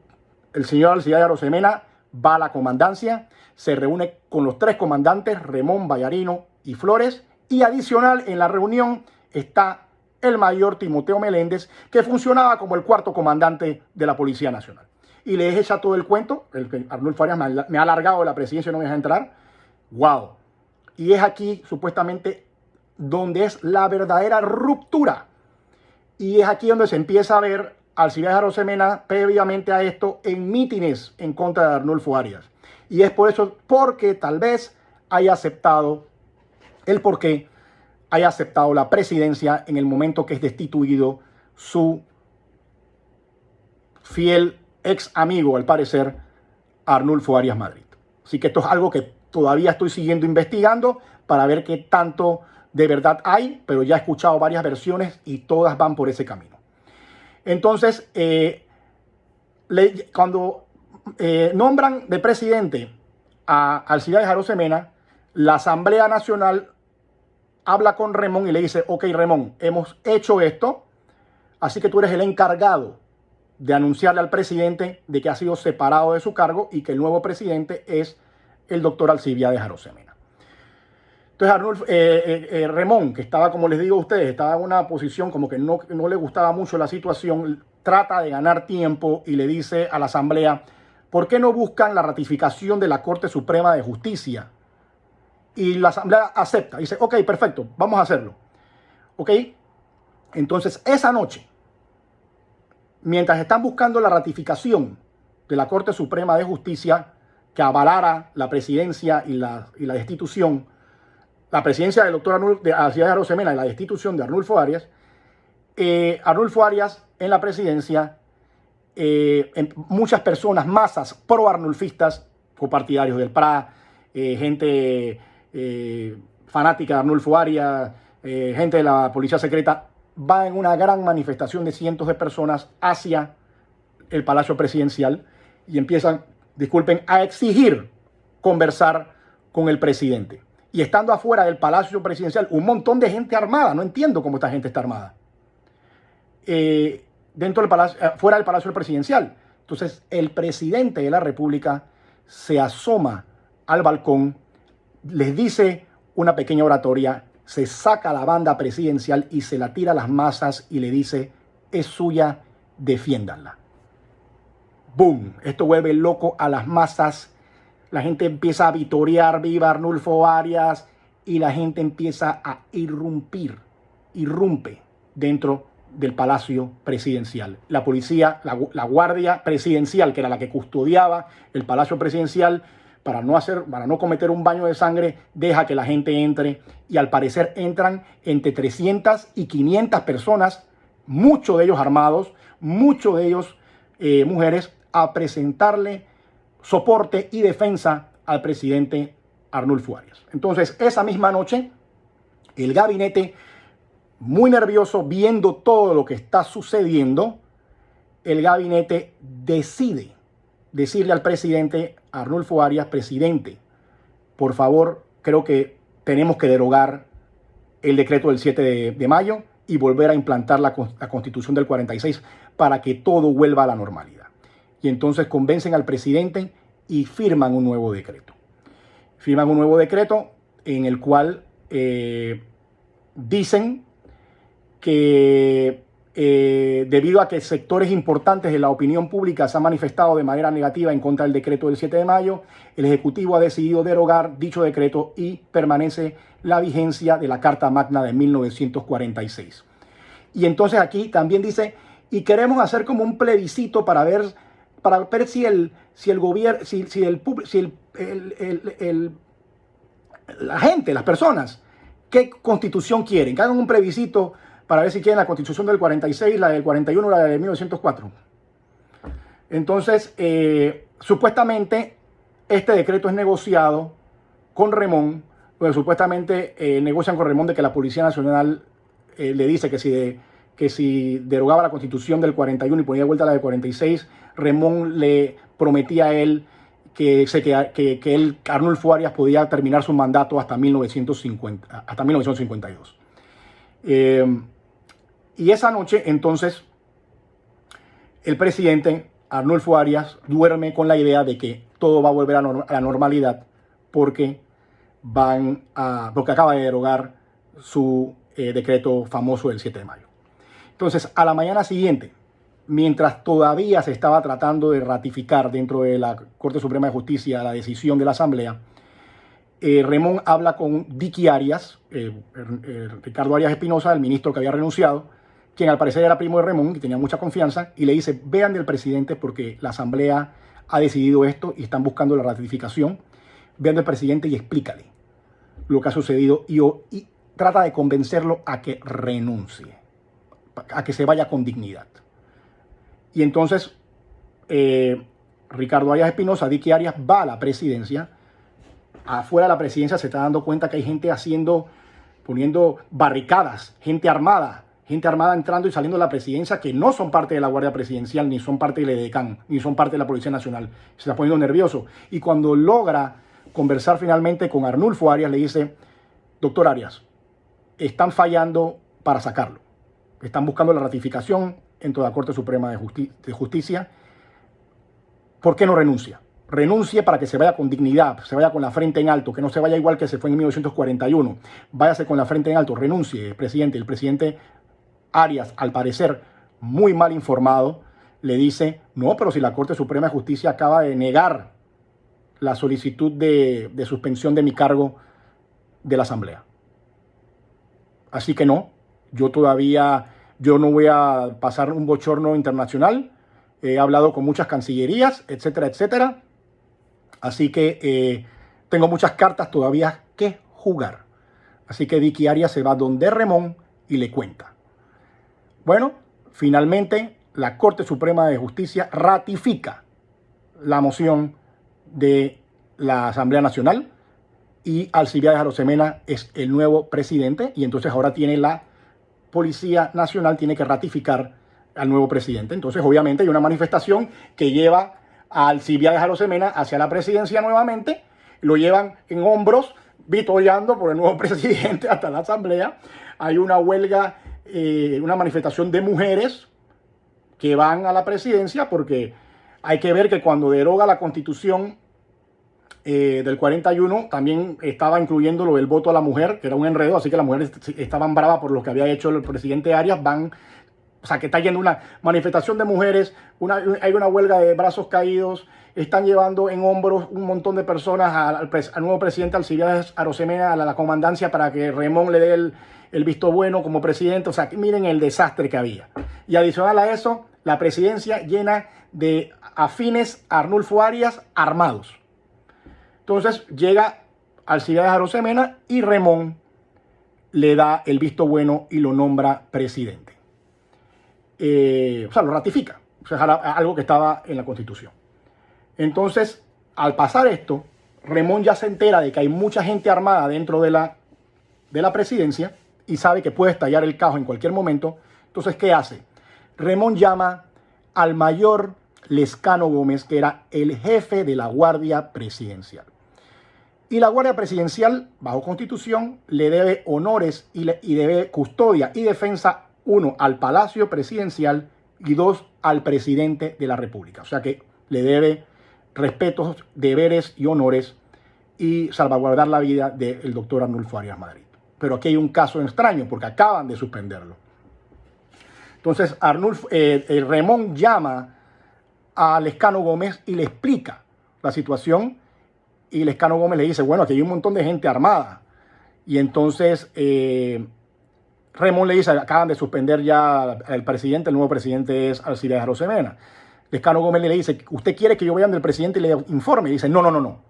señor Alcibiades Arosemena va a la comandancia, se reúne con los 3 comandantes, Remón, Vallarino y Flores, y adicional en la reunión está el mayor Timoteo Meléndez, que funcionaba como el 4º comandante de la Policía Nacional. Y les echa todo el cuento, Arnulfo Arias me ha alargado de la presidencia y no me deja entrar. ¡Wow! Y es aquí, supuestamente, donde es la verdadera ruptura. Y es aquí donde se empieza a ver Alcibiades Arosemena previamente a esto en mítines en contra de Arnulfo Arias. Y es por eso, porque tal vez haya aceptado la presidencia en el momento que es destituido su fiel ex amigo, al parecer, Arnulfo Arias Madrid. Así que esto es algo que todavía estoy siguiendo investigando para ver qué tanto de verdad hay, pero ya he escuchado varias versiones y todas van por ese camino. Entonces, cuando nombran de presidente a Alcibiades Arosemena, la Asamblea Nacional habla con Remón y le dice, ok, Remón, hemos hecho esto, así que tú eres el encargado de anunciarle al presidente de que ha sido separado de su cargo y que el nuevo presidente es el doctor Alcibiades Arosemena. Entonces Remón, que estaba, como les digo a ustedes, estaba en una posición como que no le gustaba mucho la situación, trata de ganar tiempo y le dice a la Asamblea, ¿por qué no buscan la ratificación de la Corte Suprema de Justicia? Y la Asamblea acepta, dice, ok, perfecto, vamos a hacerlo. Ok, entonces esa noche, mientras están buscando la ratificación de la Corte Suprema de Justicia que avalara la presidencia y la destitución, la presidencia del doctor Alcibiades Arosemena y la destitución de Arnulfo Arias, Arnulfo Arias en la presidencia, muchas personas, masas pro-arnulfistas, copartidarios del PRA, gente fanática de Arnulfo Arias, gente de la policía secreta, va en una gran manifestación de cientos de personas hacia el Palacio Presidencial y empiezan, a exigir conversar con el presidente. Y estando afuera del Palacio Presidencial, un montón de gente armada. No entiendo cómo esta gente está armada. Dentro del palacio, fuera del Palacio Presidencial. Entonces, el presidente de la República se asoma al balcón, les dice una pequeña oratoria, se saca la banda presidencial y se la tira a las masas y le dice, es suya, defiéndanla. ¡Boom! Esto vuelve loco a las masas. La gente empieza a vitorear, viva Arnulfo Arias, y la gente empieza a irrumpe dentro del Palacio Presidencial. La policía, la Guardia Presidencial, que era la que custodiaba el Palacio Presidencial, para no cometer un baño de sangre, deja que la gente entre, y al parecer entran entre 300 y 500 personas, muchos de ellos armados, muchos de ellos mujeres, a presentarle soporte y defensa al presidente Arnulfo Arias. Entonces, esa misma noche, el gabinete, muy nervioso, viendo todo lo que está sucediendo, el gabinete decide decirle al presidente Arnulfo Arias, presidente, por favor, creo que tenemos que derogar el decreto del 7 de mayo y volver a implantar la Constitución del 46 para que todo vuelva a la normalidad. Y entonces convencen al presidente y firman un nuevo decreto. Firman un nuevo decreto en el cual dicen que debido a que sectores importantes de la opinión pública se han manifestado de manera negativa en contra del decreto del 7 de mayo, el Ejecutivo ha decidido derogar dicho decreto y permanece la vigencia de la Carta Magna de 1946. Y entonces aquí también dice, y queremos hacer como un plebiscito para ver para ver si el gobierno, la gente, las personas, qué constitución quieren, que hagan un plebiscito para ver si quieren la constitución del 46, la del 41, la de 1904. Entonces, supuestamente, este decreto es negociado con Remón, donde supuestamente negocian con Remón de que la Policía Nacional le dice que si derogaba la constitución del 41 y ponía de vuelta la del 46, Remón le prometía a él que Arnulfo Arias podía terminar su mandato hasta 1952. Y esa noche, entonces, el presidente Arnulfo Arias duerme con la idea de que todo va a volver a la normalidad porque acaba de derogar su decreto famoso del 7 de mayo. Entonces, a la mañana siguiente, mientras todavía se estaba tratando de ratificar dentro de la Corte Suprema de Justicia la decisión de la Asamblea, Remón habla con Dicky Arias, Ricardo Arias Espinosa, el ministro que había renunciado, quien al parecer era primo de Remón y tenía mucha confianza, y le dice: vean del presidente porque la Asamblea ha decidido esto y están buscando la ratificación. Vean del presidente y explícale lo que ha sucedido y trata de convencerlo a que renuncie, a que se vaya con dignidad. Y entonces Ricardo Arias Espinosa, Dicky Arias, va a la presidencia. Afuera de la presidencia se está dando cuenta que hay gente poniendo barricadas, gente armada entrando y saliendo de la presidencia, que no son parte de la Guardia Presidencial, ni son parte del EDECAN, ni son parte de la Policía Nacional. Se está poniendo nervioso. Y cuando logra conversar finalmente con Arnulfo Arias, le dice: doctor Arias, están fallando para sacarlo. Están buscando la ratificación en toda la Corte Suprema de Justicia. ¿Por qué no renuncia? Renuncie para que se vaya con dignidad, se vaya con la frente en alto, que no se vaya igual que se fue en 1941. Váyase con la frente en alto, renuncie, presidente. El presidente Arias, al parecer muy mal informado, le dice: no, pero si la Corte Suprema de Justicia acaba de negar la solicitud de suspensión de mi cargo de la Asamblea. Así que no, yo no voy a pasar un bochorno internacional. He hablado con muchas cancillerías, etcétera, etcétera. Así que tengo muchas cartas todavía que jugar. Así que Dicky Arias se va donde Remón y le cuenta. Bueno, finalmente la Corte Suprema de Justicia ratifica la moción de la Asamblea Nacional y Alcibiades Arosemena es el nuevo presidente, y entonces ahora tiene la Policía Nacional, tiene que ratificar al nuevo presidente. Entonces obviamente hay una manifestación que lleva a Alcibiades Arosemena hacia la presidencia nuevamente, lo llevan en hombros, vitoreando por el nuevo presidente hasta la Asamblea. Hay una huelga, una manifestación de mujeres que van a la presidencia, porque hay que ver que cuando deroga la Constitución del 41 también estaba incluyendo lo del voto a la mujer, que era un enredo, así que las mujeres estaban bravas por lo que había hecho el presidente Arias. O sea, que está yendo una manifestación de mujeres, hay una huelga de brazos caídos, están llevando en hombros un montón de personas al nuevo presidente Alcibiades Arosemena a la comandancia para que Remón le dé el visto bueno como presidente. O sea, miren el desastre que había. Y adicional a eso, la presidencia llena de afines a Arnulfo Arias armados. Entonces llega Alcibiades Arosemena y Remón le da el visto bueno y lo nombra presidente. O sea, lo ratifica. O sea, algo que estaba en la Constitución. Entonces, al pasar esto, Remón ya se entera de que hay mucha gente armada dentro de la presidencia y sabe que puede estallar el caos en cualquier momento. Entonces, ¿qué hace? Remón llama al mayor Lescano Gómez, que era el jefe de la Guardia Presidencial. Y la Guardia Presidencial, bajo Constitución, le debe honores y debe custodia y defensa, 1, al Palacio Presidencial y 2, al presidente de la República. O sea que le debe respetos, deberes y honores y salvaguardar la vida del doctor Arnulfo Arias Madrid. Pero aquí hay un caso extraño porque acaban de suspenderlo. Entonces Remón llama a Lescano Gómez y le explica la situación, y Lescano Gómez le dice: bueno, aquí hay un montón de gente armada. Y entonces Remón le dice: acaban de suspender ya el presidente, el nuevo presidente es Alcibiades Arosemena. Lescano Gómez le dice, ¿usted quiere que yo vaya donde el presidente y le informe? Y dice, no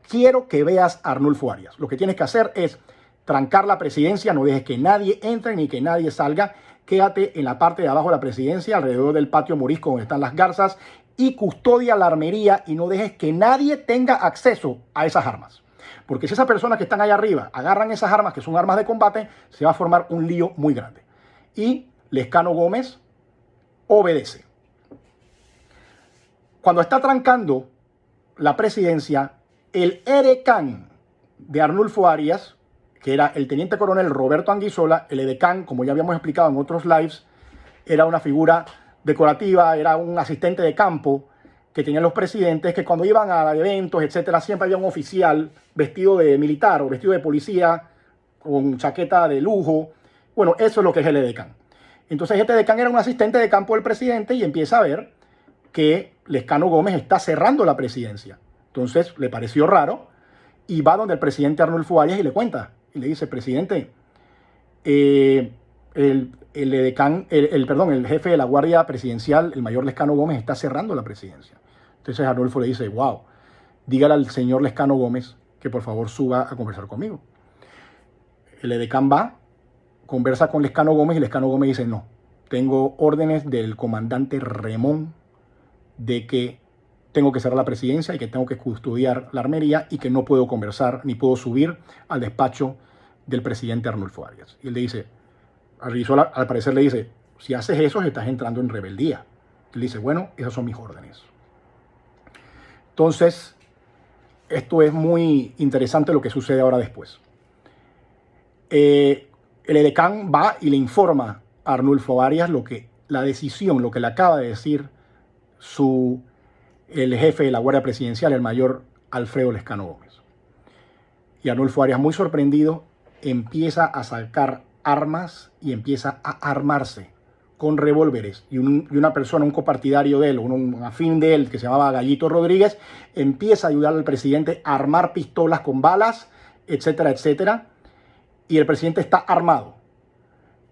quiero que veas a Arnulfo Arias. Lo que tienes que hacer es trancar la presidencia, no dejes que nadie entre ni que nadie salga. Quédate en la parte de abajo de la presidencia, alrededor del patio morisco donde están las garzas, y custodia la armería y no dejes que nadie tenga acceso a esas armas. Porque si esas personas que están allá arriba agarran esas armas, que son armas de combate, se va a formar un lío muy grande. Y Lescano Gómez obedece. Cuando está trancando la presidencia, el edecán de Arnulfo Arias, que era el teniente coronel Roberto Anguissola, el edecán, como ya habíamos explicado en otros lives, era una figura decorativa, era un asistente de campo que tenían los presidentes, que cuando iban a eventos, etcétera, siempre había un oficial vestido de militar o vestido de policía, con chaqueta de lujo. Bueno, eso es lo que es el edecán. Entonces este edecán era un asistente de campo del presidente y empieza a ver que Lescano Gómez está cerrando la presidencia. Entonces le pareció raro y va donde el presidente Arnulfo Arias y le cuenta. Y le dice, presidente, el jefe de la Guardia Presidencial, el mayor Lescano Gómez, está cerrando la presidencia. Entonces Arnulfo le dice, wow, dígale al señor Lescano Gómez que por favor suba a conversar conmigo. El edecán va, conversa con Lescano Gómez y Lescano Gómez dice, no, tengo órdenes del comandante Remón de que tengo que cerrar la presidencia y que tengo que custodiar la armería y que no puedo conversar ni puedo subir al despacho del presidente Arnulfo Arias. Y él le dice, Arnulfo al parecer le dice, si haces eso estás entrando en rebeldía. Él dice, bueno, esas son mis órdenes. Entonces, esto es muy interesante lo que sucede ahora después. El edecán va y le informa a Arnulfo Arias la decisión, lo que le acaba de decir el jefe de la Guardia Presidencial, el mayor Alfredo Lescano Gómez. Y Arnulfo Arias, muy sorprendido, empieza a sacar armas y empieza a armarse con revólveres. Y una persona, un copartidario de él, un afín de él, que se llamaba Gallito Rodríguez, empieza a ayudar al presidente a armar pistolas con balas, etcétera, etcétera. Y el presidente está armado.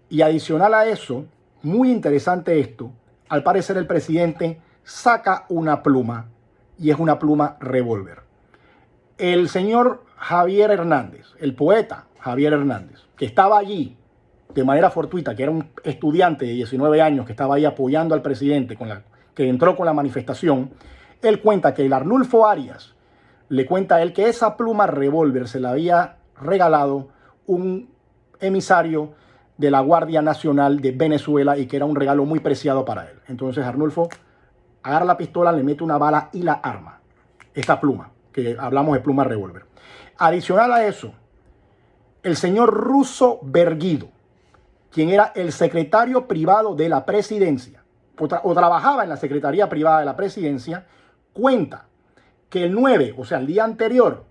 Y adicional a eso, muy interesante esto, al parecer el presidente saca una pluma y es una pluma revólver. El señor Javier Hernández, el poeta Javier Hernández, que estaba allí de manera fortuita, que era un estudiante de 19 años que estaba ahí apoyando al presidente, que entró con la manifestación, él cuenta que el Arnulfo Arias le cuenta a él que esa pluma revólver se la había regalado un emisario de la Guardia Nacional de Venezuela y que era un regalo muy preciado para él. Entonces Arnulfo agarra la pistola, le mete una bala y la arma. Esta pluma, que hablamos de pluma revólver. Adicional a eso, el señor Russo Berguido, quien era el secretario privado de la presidencia, o trabajaba en la secretaría privada de la presidencia, cuenta que el 9, o sea, el día anterior,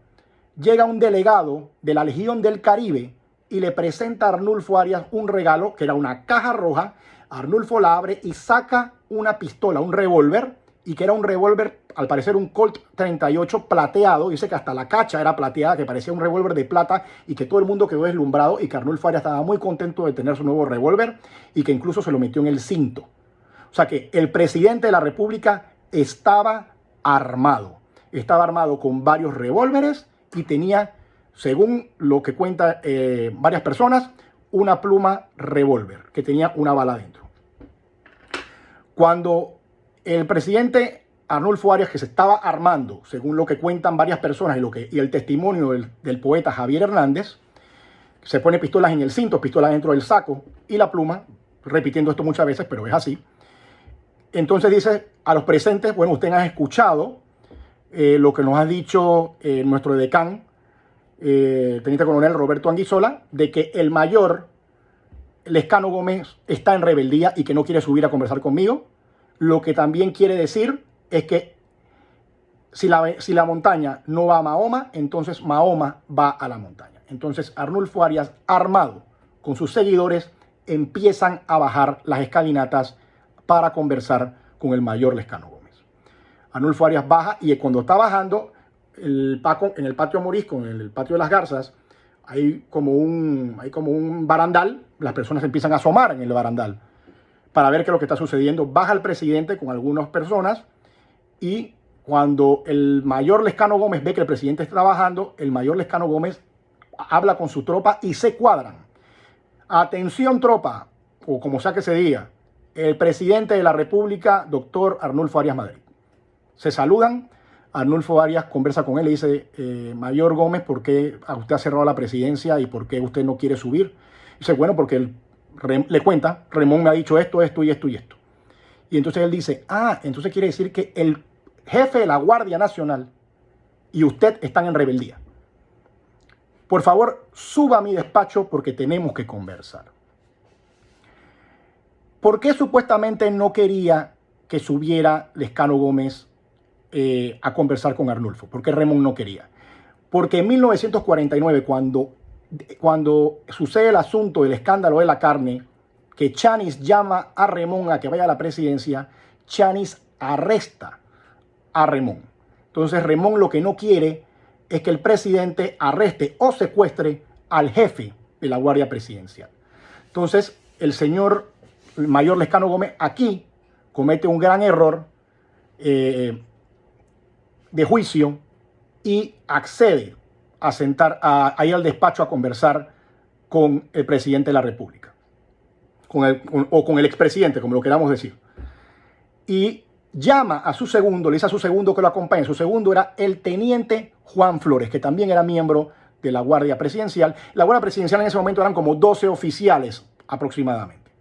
llega un delegado de la Legión del Caribe y le presenta a Arnulfo Arias un regalo, que era una caja roja. Arnulfo la abre y saca una pistola, un revólver, y que era un revólver, al parecer un Colt 38 plateado. Dice que hasta la cacha era plateada, que parecía un revólver de plata y que todo el mundo quedó deslumbrado y que Arnulfo Arias estaba muy contento de tener su nuevo revólver y que incluso se lo metió en el cinto. O sea que el presidente de la República estaba armado. Estaba armado con varios revólveres y tenía, según lo que cuentan varias personas, una pluma revólver que tenía una bala dentro. Cuando el presidente Arnulfo Arias, que se estaba armando, según lo que cuentan varias personas y el testimonio del poeta Javier Hernández, se pone pistolas en el cinto, pistolas dentro del saco y la pluma, repitiendo esto muchas veces, pero es así. Entonces dice a los presentes, bueno, ustedes han escuchado lo que nos ha dicho nuestro edecán, teniente coronel Roberto Anguissola, de que el mayor Lescano Gómez está en rebeldía y que no quiere subir a conversar conmigo. Lo que también quiere decir es que si la montaña no va a Mahoma, entonces Mahoma va a la montaña. Entonces Arnulfo Arias, armado con sus seguidores, empiezan a bajar las escalinatas para conversar con el mayor Lescano Gómez. Arnulfo Arias baja y cuando está bajando, en el patio morisco, en el patio de las garzas, hay como un barandal. Las personas empiezan a asomar en el barandal. para ver qué es lo que está sucediendo. Baja el presidente con algunas personas y cuando el mayor Lescano Gómez ve que el presidente está trabajando, el mayor Lescano Gómez habla con su tropa y se cuadran. Atención tropa, o como sea que se diga, el presidente de la República, doctor Arnulfo Arias Madrid. Se saludan, Arnulfo Arias conversa con él y dice, mayor Gómez, ¿por qué usted ha cerrado la presidencia y por qué usted no quiere subir? Dice, bueno, porque él le cuenta, Remón me ha dicho esto, esto y esto y esto. Y entonces él dice, entonces quiere decir que el jefe de la Guardia Nacional y usted están en rebeldía. Por favor, suba a mi despacho porque tenemos que conversar. ¿Por qué supuestamente no quería que subiera Lescano Gómez a conversar con Arnulfo? ¿Por qué Remón no quería? Porque en 1949, cuando sucede el asunto del escándalo de la carne, que Chanis llama a Remón a que vaya a la presidencia, Chanis arresta a Remón. Entonces Remón lo que no quiere es que el presidente arreste o secuestre al jefe de la Guardia Presidencial. Entonces el mayor Lescano Gómez aquí comete un gran error de juicio y accede a ir al despacho a conversar con el presidente de la República, o con el expresidente, como lo queramos decir. Y llama a su segundo, le dice a su segundo que lo acompañe. Su segundo era el teniente Juan Flores, que también era miembro de la Guardia Presidencial. La Guardia Presidencial en ese momento eran como 12 oficiales aproximadamente.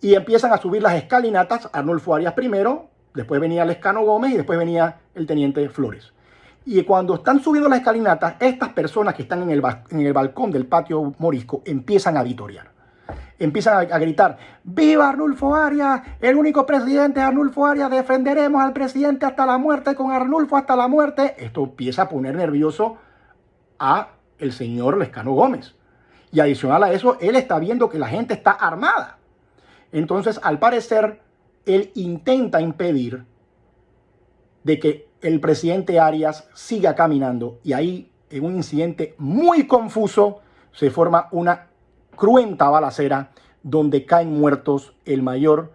Y empiezan a subir las escalinatas, Arnulfo Arias primero, después venía Lescano Gómez y después venía el teniente Flores. Y cuando están subiendo las escalinatas, estas personas que están en el balcón del patio morisco empiezan a vitorear. Empiezan a gritar, ¡viva Arnulfo Arias! El único presidente es Arnulfo Arias, defenderemos al presidente hasta la muerte, con Arnulfo hasta la muerte. Esto empieza a poner nervioso a el señor Lescano Gómez. Y adicional a eso, él está viendo que la gente está armada. Entonces, al parecer, él intenta impedir de que el presidente Arias siga caminando. Y ahí, en un incidente muy confuso, se forma una cruenta balacera donde caen muertos el mayor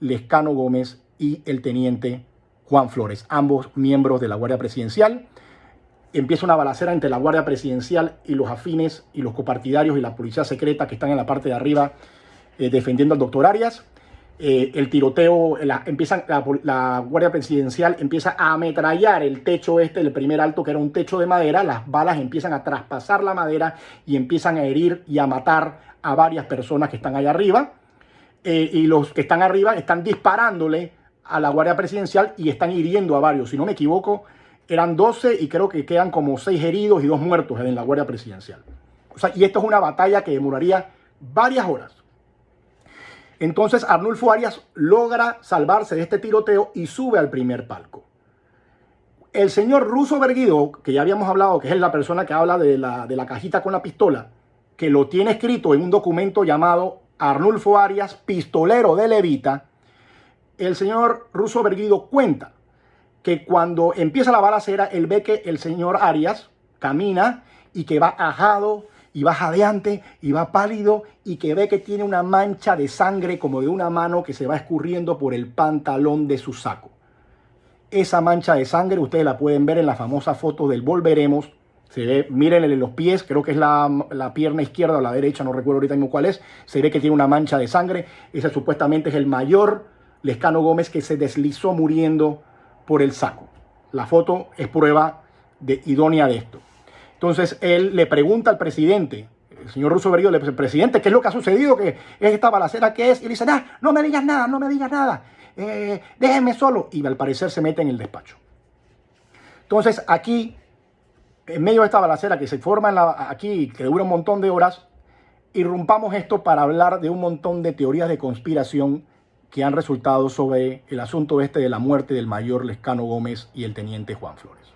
Lescano Gómez y el teniente Juan Flores, ambos miembros de la Guardia Presidencial. Empieza una balacera entre la Guardia Presidencial y los afines y los copartidarios y la policía secreta que están en la parte de arriba defendiendo al doctor Arias. El tiroteo, la Guardia Presidencial empieza a ametrallar el techo el primer alto, que era un techo de madera. Las balas empiezan a traspasar la madera y empiezan a herir y a matar a varias personas que están allá arriba. Y los que están arriba están disparándole a la Guardia Presidencial y están hiriendo a varios. Si no me equivoco, eran 12 y creo que quedan como 6 heridos y 2 muertos en la Guardia Presidencial. O sea, y esto es una batalla que demoraría varias horas. Entonces Arnulfo Arias logra salvarse de este tiroteo y sube al primer palco. El señor Russo Berguido, que ya habíamos hablado, que es la persona que habla de la cajita con la pistola, que lo tiene escrito en un documento llamado Arnulfo Arias, pistolero de Levita, el señor Russo Berguido cuenta que cuando empieza la balacera, él ve que el señor Arias camina y que va ajado, y va jadeante, y va pálido, y que ve que tiene una mancha de sangre como de una mano que se va escurriendo por el pantalón de su saco. Esa mancha de sangre ustedes la pueden ver en la famosa foto del Volveremos. Se ve, mírenle los pies, creo que es la pierna izquierda o la derecha, no recuerdo ahorita mismo cuál es. Se ve que tiene una mancha de sangre. Ese supuestamente es el mayor Lescano Gómez que se deslizó muriendo por el saco. La foto es prueba idónea de esto. Entonces él le pregunta al presidente, el señor Russo Berguido, le dice, presidente, ¿qué es lo que ha sucedido? ¿Qué es esta balacera? ¿Qué es? Y le dice, no me digas nada, no me digas nada. Déjenme solo. Y al parecer se mete en el despacho. Entonces aquí, en medio de esta balacera que se forma aquí, que dura un montón de horas, irrumpamos esto para hablar de un montón de teorías de conspiración que han resultado sobre el asunto de la muerte del mayor Lescano Gómez y el teniente Juan Flores.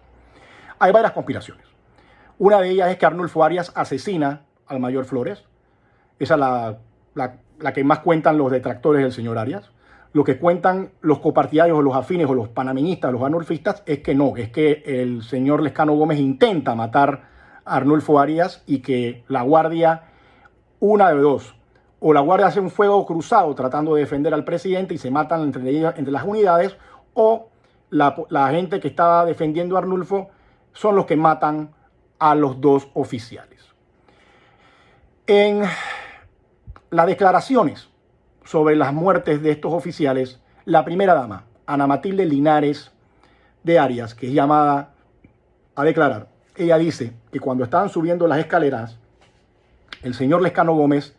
Hay varias conspiraciones. Una de ellas es que Arnulfo Arias asesina al mayor Flores. Esa es la que más cuentan los detractores del señor Arias. Lo que cuentan los copartidarios o los afines o los panameñistas, los arnulfistas, es que no, es que el señor Lescano Gómez intenta matar a Arnulfo Arias y que la Guardia, una de dos, o la Guardia hace un fuego cruzado tratando de defender al presidente y se matan entre las unidades, o la gente que estaba defendiendo a Arnulfo son los que matan a los dos oficiales. En las declaraciones sobre las muertes de estos oficiales, la primera dama, Ana Matilde Linares de Arias, que es llamada a declarar, ella dice que cuando estaban subiendo las escaleras, el señor Lescano Gómez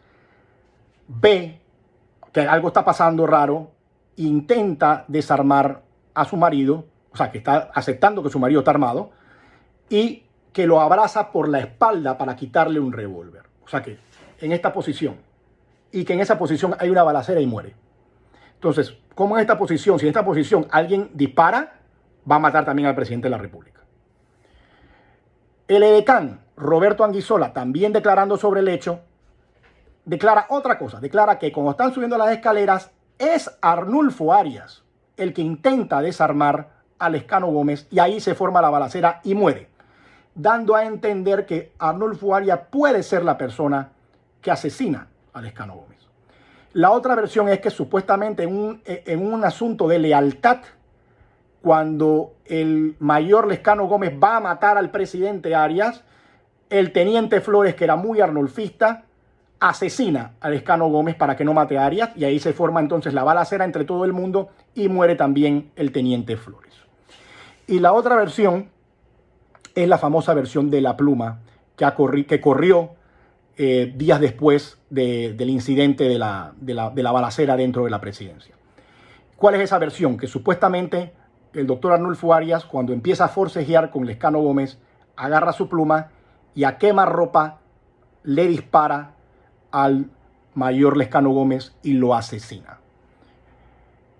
ve que algo está pasando raro, intenta desarmar a su marido, o sea, que está aceptando que su marido está armado, y que lo abraza por la espalda para quitarle un revólver. O sea que en esta posición, y que en esa posición hay una balacera y muere. Entonces, ¿cómo en esta posición? Si en esta posición alguien dispara, va a matar también al presidente de la República. El edecán Roberto Anguissola, también declarando sobre el hecho, declara otra cosa. Declara que cuando están subiendo las escaleras es Arnulfo Arias el que intenta desarmar a Lescano Gómez y ahí se forma la balacera y muere, dando a entender que Arnulfo Arias puede ser la persona que asesina a Lescano Gómez. La otra versión es que supuestamente en un asunto de lealtad, cuando el mayor Lescano Gómez va a matar al presidente Arias, el teniente Flores, que era muy arnulfista, asesina a Lescano Gómez para que no mate a Arias, y ahí se forma entonces la balacera entre todo el mundo y muere también el teniente Flores. Y la otra versión es la famosa versión de la pluma que corrió días después del incidente de la balacera dentro de la presidencia. ¿Cuál es esa versión? Que supuestamente el doctor Arnulfo Arias, cuando empieza a forcejear con Lescano Gómez, agarra su pluma y a quemarropa le dispara al mayor Lescano Gómez y lo asesina.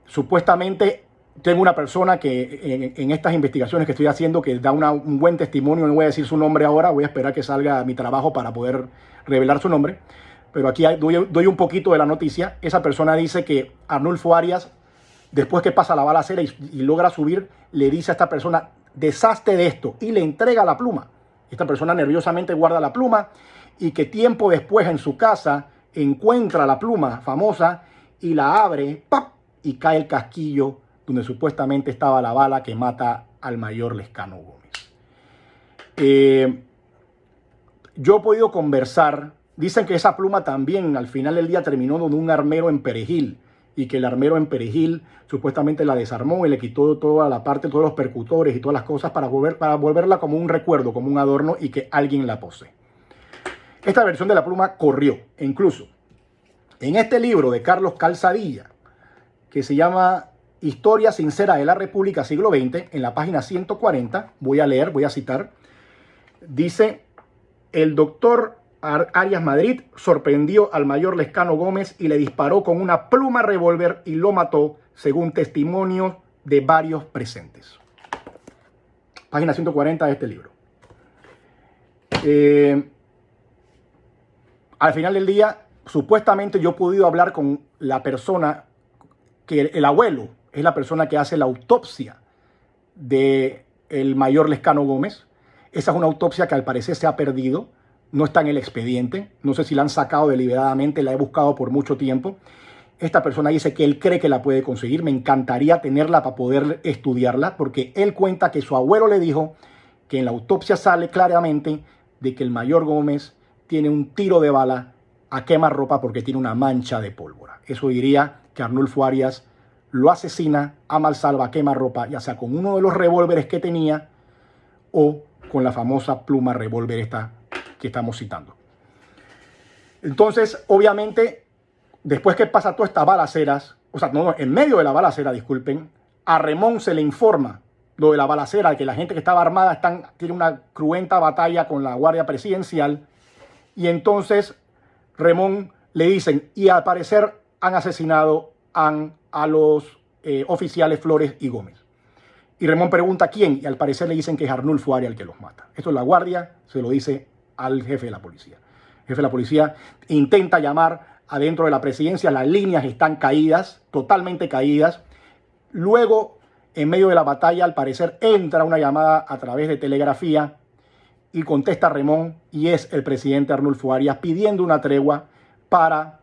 Supuestamente tengo una persona que en estas investigaciones que estoy haciendo que da un buen testimonio, no voy a decir su nombre ahora, voy a esperar que salga mi trabajo para poder revelar su nombre, pero aquí doy un poquito de la noticia. Esa persona dice que Arnulfo Arias, después que pasa la balacera y logra subir, le dice a esta persona, deshazte de esto, y le entrega la pluma. Esta persona nerviosamente guarda la pluma y que tiempo después en su casa encuentra la pluma famosa y la abre, ¡pap!, y cae el casquillo donde supuestamente estaba la bala que mata al mayor Lescano Gómez. Yo he podido conversar, dicen que esa pluma también al final del día terminó donde un armero en Perejil, y que el armero en Perejil supuestamente la desarmó y le quitó toda la parte, todos los percutores y todas las cosas para volverla como un recuerdo, como un adorno, y que alguien la posee. Esta versión de la pluma corrió, e incluso en este libro de Carlos Calzadilla, que se llama Historia Sincera de la República Siglo XX, en la página 140, voy a citar, dice: el doctor Arias Madrid sorprendió al mayor Lescano Gómez y le disparó con una pluma revólver y lo mató, según testimonios de varios presentes. Página 140 de este libro. Al final del día, supuestamente yo he podido hablar con la persona que el abuelo es la persona que hace la autopsia del mayor Lescano Gómez. Esa es una autopsia que al parecer se ha perdido, no está en el expediente, no sé si la han sacado deliberadamente, la he buscado por mucho tiempo. Esta persona dice que él cree que la puede conseguir, me encantaría tenerla para poder estudiarla, porque él cuenta que su abuelo le dijo que en la autopsia sale claramente de que el mayor Gómez tiene un tiro de bala a quemarropa porque tiene una mancha de pólvora. Eso diría que Arnulfo Arias lo asesina a mansalva, a quemarropa, ya sea con uno de los revólveres que tenía o con la famosa pluma revólver esta que estamos citando. Entonces, obviamente, después que pasa todas estas balaceras, o sea, no, en medio de la balacera, disculpen, a Remón se le informa lo de la balacera, que la gente que estaba armada tiene una cruenta batalla con la Guardia Presidencial, y entonces Remón le dicen, y al parecer han asesinado a los oficiales Flores y Gómez. Y Remón pregunta quién, y al parecer le dicen que es Arnulfo Arias el que los mata. Esto es la Guardia, se lo dice al jefe de la policía. El jefe de la policía intenta llamar adentro de la presidencia, las líneas están caídas, totalmente caídas. Luego, en medio de la batalla, al parecer entra una llamada a través de telegrafía y contesta Remón, y es el presidente Arnulfo Arias pidiendo una tregua para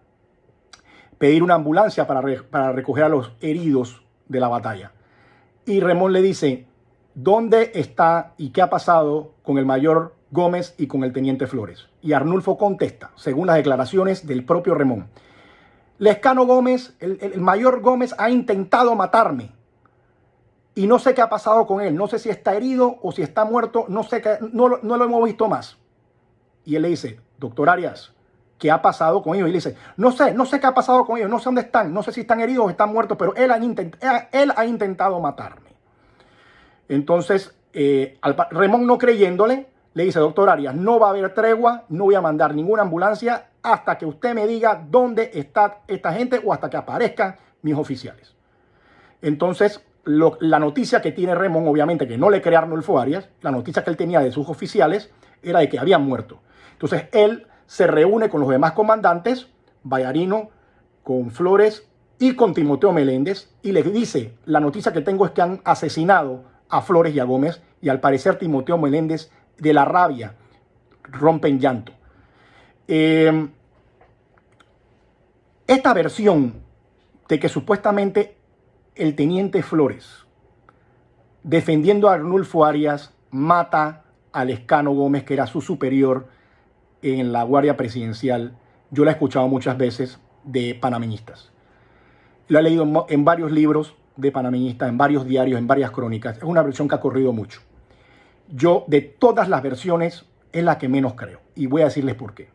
pedir una ambulancia para recoger a los heridos de la batalla. Y Remón le dice, ¿dónde está y qué ha pasado con el mayor Gómez y con el teniente Flores? Y Arnulfo contesta, según las declaraciones del propio Remón: Lescano Gómez, el mayor Gómez, ha intentado matarme y no sé qué ha pasado con él, no sé si está herido o si está muerto, no sé qué, no lo hemos visto más. Y él le dice, doctor Arias, ¿qué ha pasado con ellos? Y le dice, no sé qué ha pasado con ellos, no sé dónde están, no sé si están heridos o están muertos, pero él ha intentado matarme. Entonces, Remón, no creyéndole, le dice, doctor Arias, no va a haber tregua, no voy a mandar ninguna ambulancia hasta que usted me diga dónde está esta gente o hasta que aparezcan mis oficiales. Entonces, la noticia que tiene Remón, obviamente que no le cree a Arnulfo Arias, la noticia que él tenía de sus oficiales era de que habían muerto. Entonces, él se reúne con los demás comandantes, Vallarino, con Flores y con Timoteo Meléndez, y les dice, la noticia que tengo es que han asesinado a Flores y a Gómez, y al parecer Timoteo Meléndez, de la rabia, rompe en llanto. Esta versión de que supuestamente el teniente Flores, defendiendo a Arnulfo Arias, mata a Lescano Gómez, que era su superior en la Guardia Presidencial, yo la he escuchado muchas veces de panameñistas. Lo he leído en varios libros de panameñistas, en varios diarios, en varias crónicas. Es una versión que ha corrido mucho. Yo, de todas las versiones, es la que menos creo. Y voy a decirles por qué.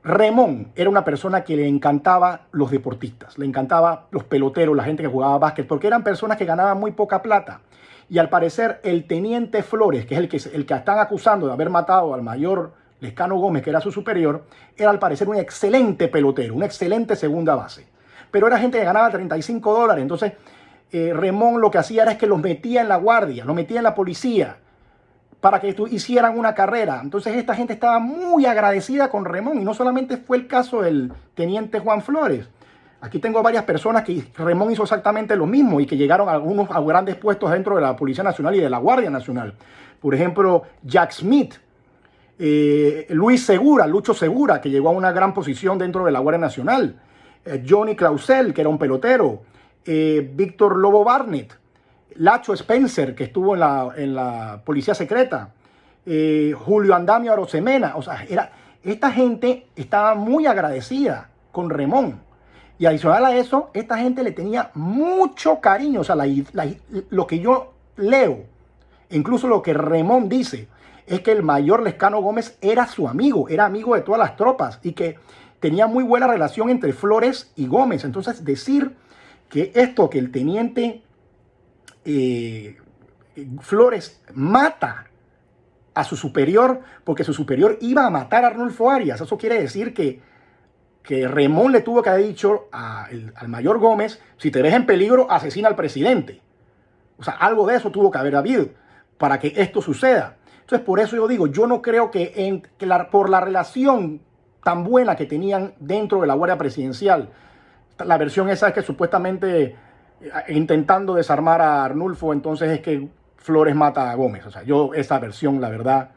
Remón era una persona que le encantaba los deportistas, le encantaba los peloteros, la gente que jugaba básquet, porque eran personas que ganaban muy poca plata. Y al parecer el teniente Flores, que es el que están acusando de haber matado al mayor Lescano Gómez, que era su superior, era al parecer un excelente pelotero, una excelente segunda base. Pero era gente que ganaba $35. Entonces Remón lo que hacía era que los metía en la guardia, los metía en la policía, para que hicieran una carrera. Entonces esta gente estaba muy agradecida con Remón, y no solamente fue el caso del teniente Juan Flores. Aquí tengo varias personas que Remón hizo exactamente lo mismo y que llegaron algunos a grandes puestos dentro de la Policía Nacional y de la Guardia Nacional. Por ejemplo, Jack Smith, Lucho Segura, que llegó a una gran posición dentro de la Guardia Nacional, Johnny Clausel, que era un pelotero, Víctor Lobo Barnett, Lacho Spencer, que estuvo en la Policía Secreta, Julio Andamio Arosemena. O sea, esta gente estaba muy agradecida con Remón. Y adicional a eso, esta gente le tenía mucho cariño. O sea, lo que yo leo, incluso lo que Remón dice, es que el mayor Lescano Gómez era su amigo, era amigo de todas las tropas y que tenía muy buena relación entre Flores y Gómez. Entonces, decir que el teniente Flores mata a su superior porque su superior iba a matar a Arnulfo Arias, eso quiere decir que Remón le tuvo que haber dicho al mayor Gómez, si te ves en peligro, asesina al presidente. O sea, algo de eso tuvo que haber habido para que esto suceda. Entonces, por eso yo digo, yo no creo que por la relación tan buena que tenían dentro de la Guardia Presidencial, la versión esa es que supuestamente intentando desarmar a Arnulfo, entonces es que Flores mata a Gómez. O sea, esa versión, la verdad,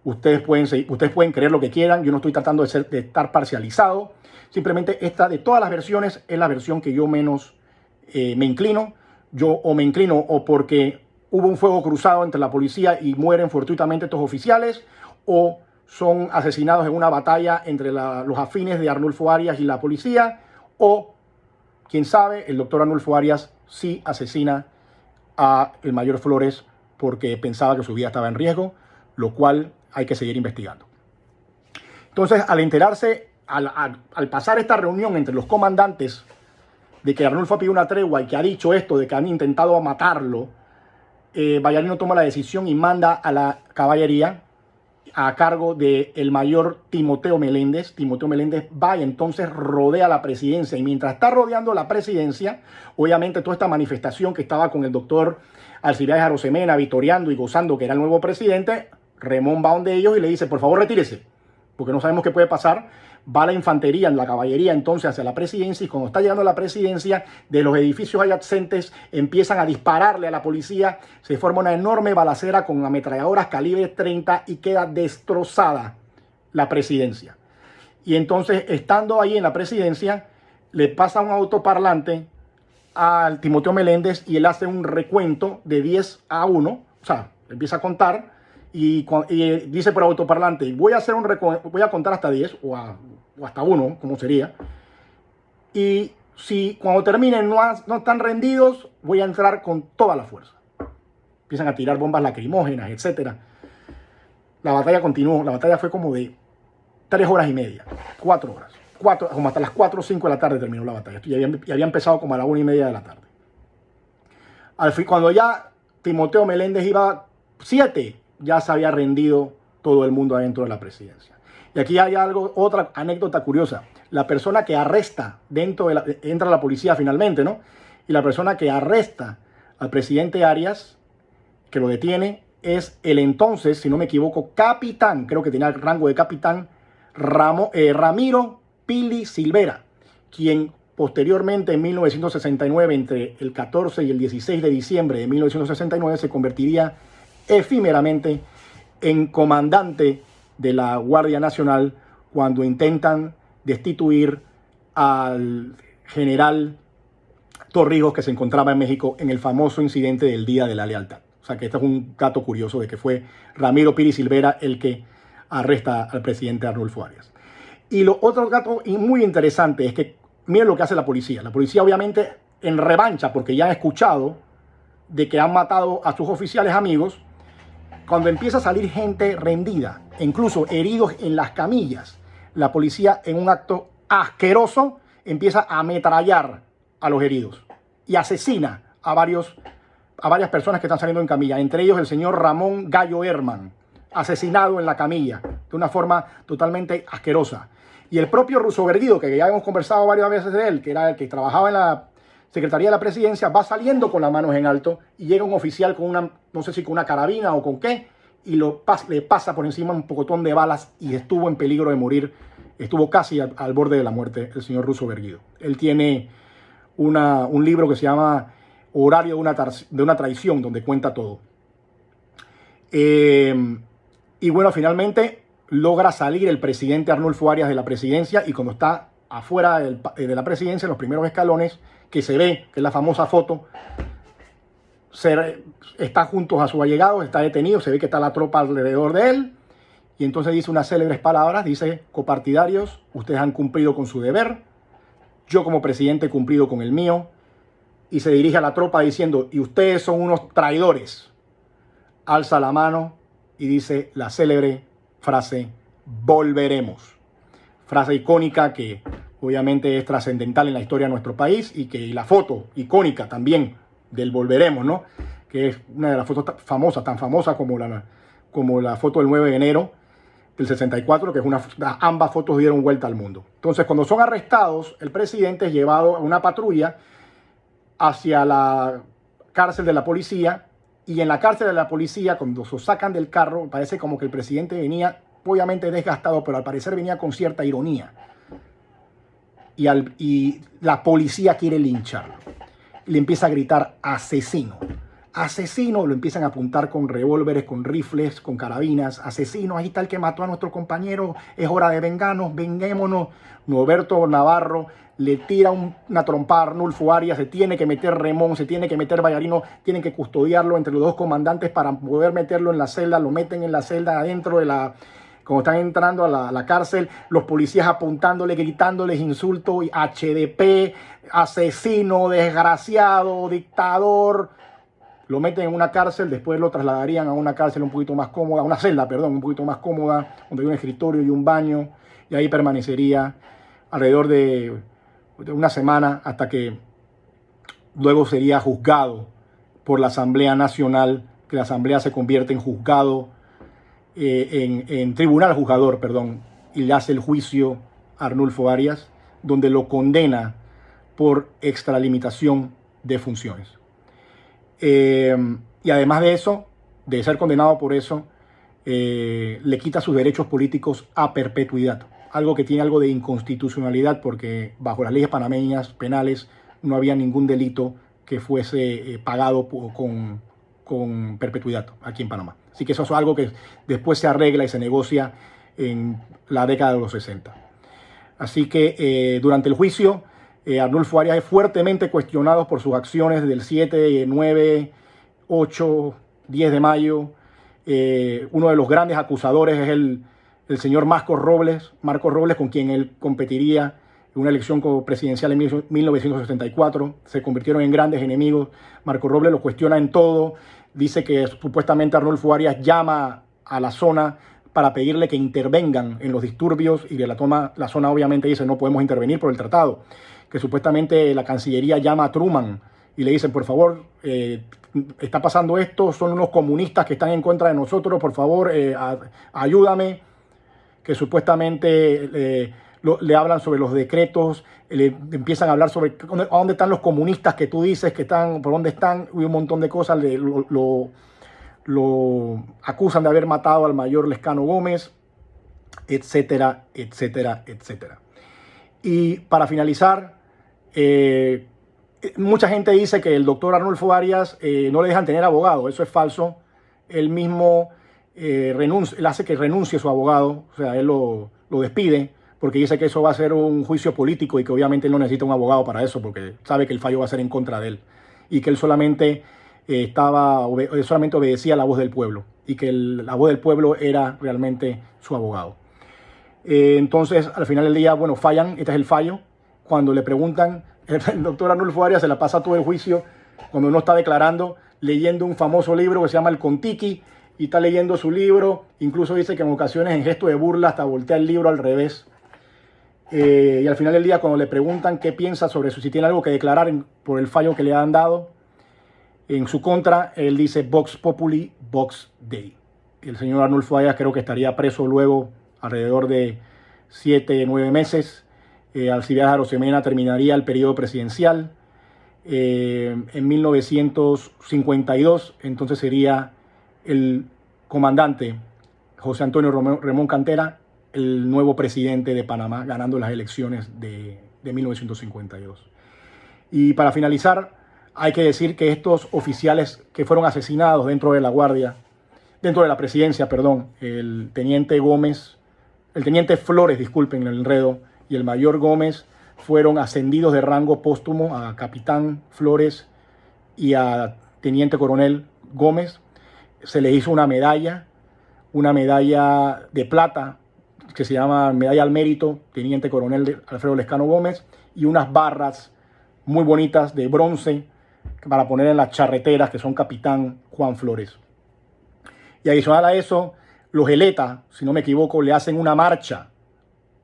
ustedes pueden creer lo que quieran, yo no estoy tratando de estar parcializado, simplemente esta de todas las versiones es la versión que yo menos me inclino. Me inclino o porque hubo un fuego cruzado entre la policía y mueren fortuitamente estos oficiales, o son asesinados en una batalla entre los afines de Arnulfo Arias y la policía, o quién sabe, el doctor Arnulfo Arias sí asesina a el mayor Flores porque pensaba que su vida estaba en riesgo, lo cual hay que seguir investigando. Entonces, al enterarse, al pasar esta reunión entre los comandantes de que Arnulfo ha pedido una tregua y que ha dicho esto de que han intentado matarlo, Vallarino toma la decisión y manda a la caballería a cargo del mayor Timoteo Meléndez. Timoteo Meléndez va y entonces rodea la presidencia. Y mientras está rodeando la presidencia, obviamente toda esta manifestación que estaba con el doctor Alcibiades Arosemena, vitoreando y gozando que era el nuevo presidente, Remón va donde ellos y le dice, por favor retírese, porque no sabemos qué puede pasar. Va la infantería, la caballería entonces hacia la presidencia, y cuando está llegando a la presidencia, de los edificios adyacentes empiezan a dispararle a la policía, se forma una enorme balacera con ametralladoras calibre 30 y queda destrozada la presidencia. Y entonces, estando ahí en la presidencia, le pasa un autoparlante al Timoteo Meléndez y él hace un recuento de 10-1, o sea, empieza a contar y dice por autoparlante, voy a contar hasta 10 o hasta 1, como sería, y si cuando terminen no están rendidos, voy a entrar con toda la fuerza. Empiezan a tirar bombas lacrimógenas, etc. La batalla continuó, la batalla fue como de 3 horas y media, 4 horas. Como hasta las 4 o 5 de la tarde terminó la batalla. Y había empezado como a la 1:30 de la tarde. Cuando ya Timoteo Meléndez iba 7, ya se había rendido todo el mundo adentro de la presidencia. Y aquí hay otra anécdota curiosa. La persona que arresta entra la policía finalmente, ¿no? Y la persona que arresta al presidente Arias, que lo detiene, es el entonces, si no me equivoco, capitán, creo que tenía el rango de capitán, Ramiro Pili Silvera, quien posteriormente en 1969, entre el 14 y el 16 de diciembre de 1969, se convertiría efímeramente en comandante de la Guardia Nacional cuando intentan destituir al general Torrijos, que se encontraba en México en el famoso incidente del Día de la Lealtad. O sea que este es un dato curioso de que fue Ramiro Pili Silvera el que arresta al presidente Arnulfo Arias. Y lo otro dato muy interesante es que miren lo que hace la policía. La policía obviamente en revancha, porque ya han escuchado de que han matado a sus oficiales amigos, cuando empieza a salir gente rendida, incluso heridos en las camillas, la policía en un acto asqueroso empieza a ametrallar a los heridos y asesina a varias personas que están saliendo en camilla, entre ellos el señor Ramón Gallo Herman, asesinado en la camilla de una forma totalmente asquerosa. Y el propio Russo Verguido, que ya hemos conversado varias veces de él, que era el que trabajaba en la Secretaría de la Presidencia, va saliendo con las manos en alto y llega un oficial con una, no sé si con una carabina o con qué, y le pasa por encima un pocotón de balas y estuvo en peligro de morir, estuvo casi al borde de la muerte el señor Russo Verguido. Él tiene un libro que se llama Horario de una traición, donde cuenta todo. Y bueno, finalmente logra salir el presidente Arnulfo Arias de la presidencia, y cuando está afuera de la presidencia, en los primeros escalones, que se ve, que es la famosa foto, está junto a sus allegados, está detenido, se ve que está la tropa alrededor de él, y entonces dice unas célebres palabras, dice: copartidarios, ustedes han cumplido con su deber, yo como presidente he cumplido con el mío, y se dirige a la tropa diciendo: y ustedes son unos traidores. Alza la mano y dice la célebre frase: volveremos. Frase icónica que obviamente es trascendental en la historia de nuestro país, y que la foto icónica también del volveremos, ¿no? Que es una de las fotos famosas, tan famosa como la foto del 9 de enero del 64, que es ambas fotos dieron vuelta al mundo. Entonces, cuando son arrestados, el presidente es llevado a una patrulla hacia la cárcel de la policía, y en la cárcel de la policía, cuando se sacan del carro, parece como que el presidente venía obviamente desgastado, pero al parecer venía con cierta ironía. Y la policía quiere lincharlo. Le empieza a gritar: asesino, asesino. Lo empiezan a apuntar con revólveres, con rifles, con carabinas. Asesino, ahí está el que mató a nuestro compañero, es hora de vengarnos, venguémonos. Norberto Navarro le tira una trompada a Arnulfo Arias, se tiene que meter Remón, se tiene que meter Vallarino, tienen que custodiarlo entre los dos comandantes para poder meterlo en la celda. Lo meten en la celda adentro de cuando están entrando a la cárcel, los policías apuntándole, gritándoles insultos: HDP, asesino, desgraciado, dictador. Lo meten en una cárcel, después lo trasladarían a una cárcel un poquito más cómoda, una celda, perdón, un poquito más cómoda, donde hay un escritorio y un baño, y ahí permanecería alrededor de una semana, hasta que luego sería juzgado por la Asamblea Nacional, que la Asamblea se convierte en juzgado, en tribunal juzgador, perdón, y le hace el juicio a Arnulfo Arias, donde lo condena por extralimitación de funciones. Y además de eso, de ser condenado por eso, le quita sus derechos políticos a perpetuidad, algo que tiene algo de inconstitucionalidad, porque bajo las leyes panameñas penales no había ningún delito que fuese pagado con perpetuidad aquí en Panamá. Así que eso es algo que después se arregla y se negocia en la década de los 60. Así que durante el juicio, Arnulfo Arias es fuertemente cuestionado por sus acciones del 7, 9, 8, 10 de mayo. Uno de los grandes acusadores es el señor Marcos Robles, con quien él competiría en una elección presidencial en 1974. Se convirtieron en grandes enemigos. Marcos Robles lo cuestiona en todo. Dice que supuestamente Arnulfo Arias llama a la zona para pedirle que intervengan en los disturbios, y de la zona obviamente dice no podemos intervenir por el tratado. Que supuestamente la Cancillería llama a Truman y le dicen, por favor, está pasando esto, son unos comunistas que están en contra de nosotros, por favor, ayúdame. Que supuestamente le hablan sobre los decretos, le empiezan a hablar sobre a dónde están los comunistas que tú dices que están, por dónde están, y un montón de cosas. Lo acusan de haber matado al mayor Lescano Gómez, etcétera, etcétera, etcétera. Y para finalizar, mucha gente dice que el doctor Arnulfo Arias no le dejan tener abogado. Eso es falso. Él mismo él hace que renuncie su abogado, o sea, él lo despide, porque dice que eso va a ser un juicio político y que obviamente él no necesita un abogado para eso, porque sabe que el fallo va a ser en contra de él y que él solamente solamente obedecía a la voz del pueblo, y que la voz del pueblo era realmente su abogado. Entonces, al final del día, bueno, fallan. Este es el fallo. Cuando le preguntan, el doctor Arnulfo Arias se la pasa todo el juicio, cuando no está declarando, leyendo un famoso libro que se llama El Contiki, y está leyendo su libro. Incluso dice que en ocasiones, en gesto de burla, hasta voltea el libro al revés. Y al final del día, cuando le preguntan qué piensa sobre eso, si tiene algo que declarar por el fallo que le han dado en su contra, él dice Vox Populi, Vox Dei. El señor Arnulfo Arias creo que estaría preso luego alrededor de 7, 9 meses. Alcibiades Arosemena terminaría el periodo presidencial en 1952. Entonces sería el comandante José Antonio Remón Cantera el nuevo presidente de Panamá, ganando las elecciones de 1952. Y para finalizar, hay que decir que estos oficiales que fueron asesinados dentro de la presidencia, el teniente Flores, disculpen el enredo, y el mayor Gómez, fueron ascendidos de rango póstumo a capitán Flores y a teniente coronel Gómez. Se les hizo una medalla de plata que se llama Medalla al Mérito, teniente coronel Alfredo Lescano Gómez, y unas barras muy bonitas de bronce para poner en las charreteras, que son capitán Juan Flores. Y adicional a eso, los ELETA, si no me equivoco, le hacen una marcha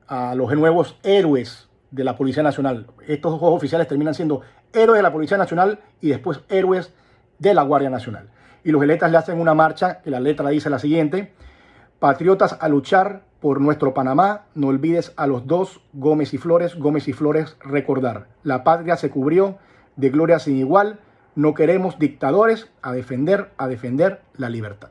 a los nuevos héroes de la Policía Nacional. Estos dos oficiales terminan siendo héroes de la Policía Nacional y después héroes de la Guardia Nacional. Y los ELETAs le hacen una marcha, que la letra dice la siguiente: patriotas a luchar por nuestro Panamá, no olvides a los dos Gómez y Flores recordar. La patria se cubrió de gloria sin igual, no queremos dictadores, a defender la libertad.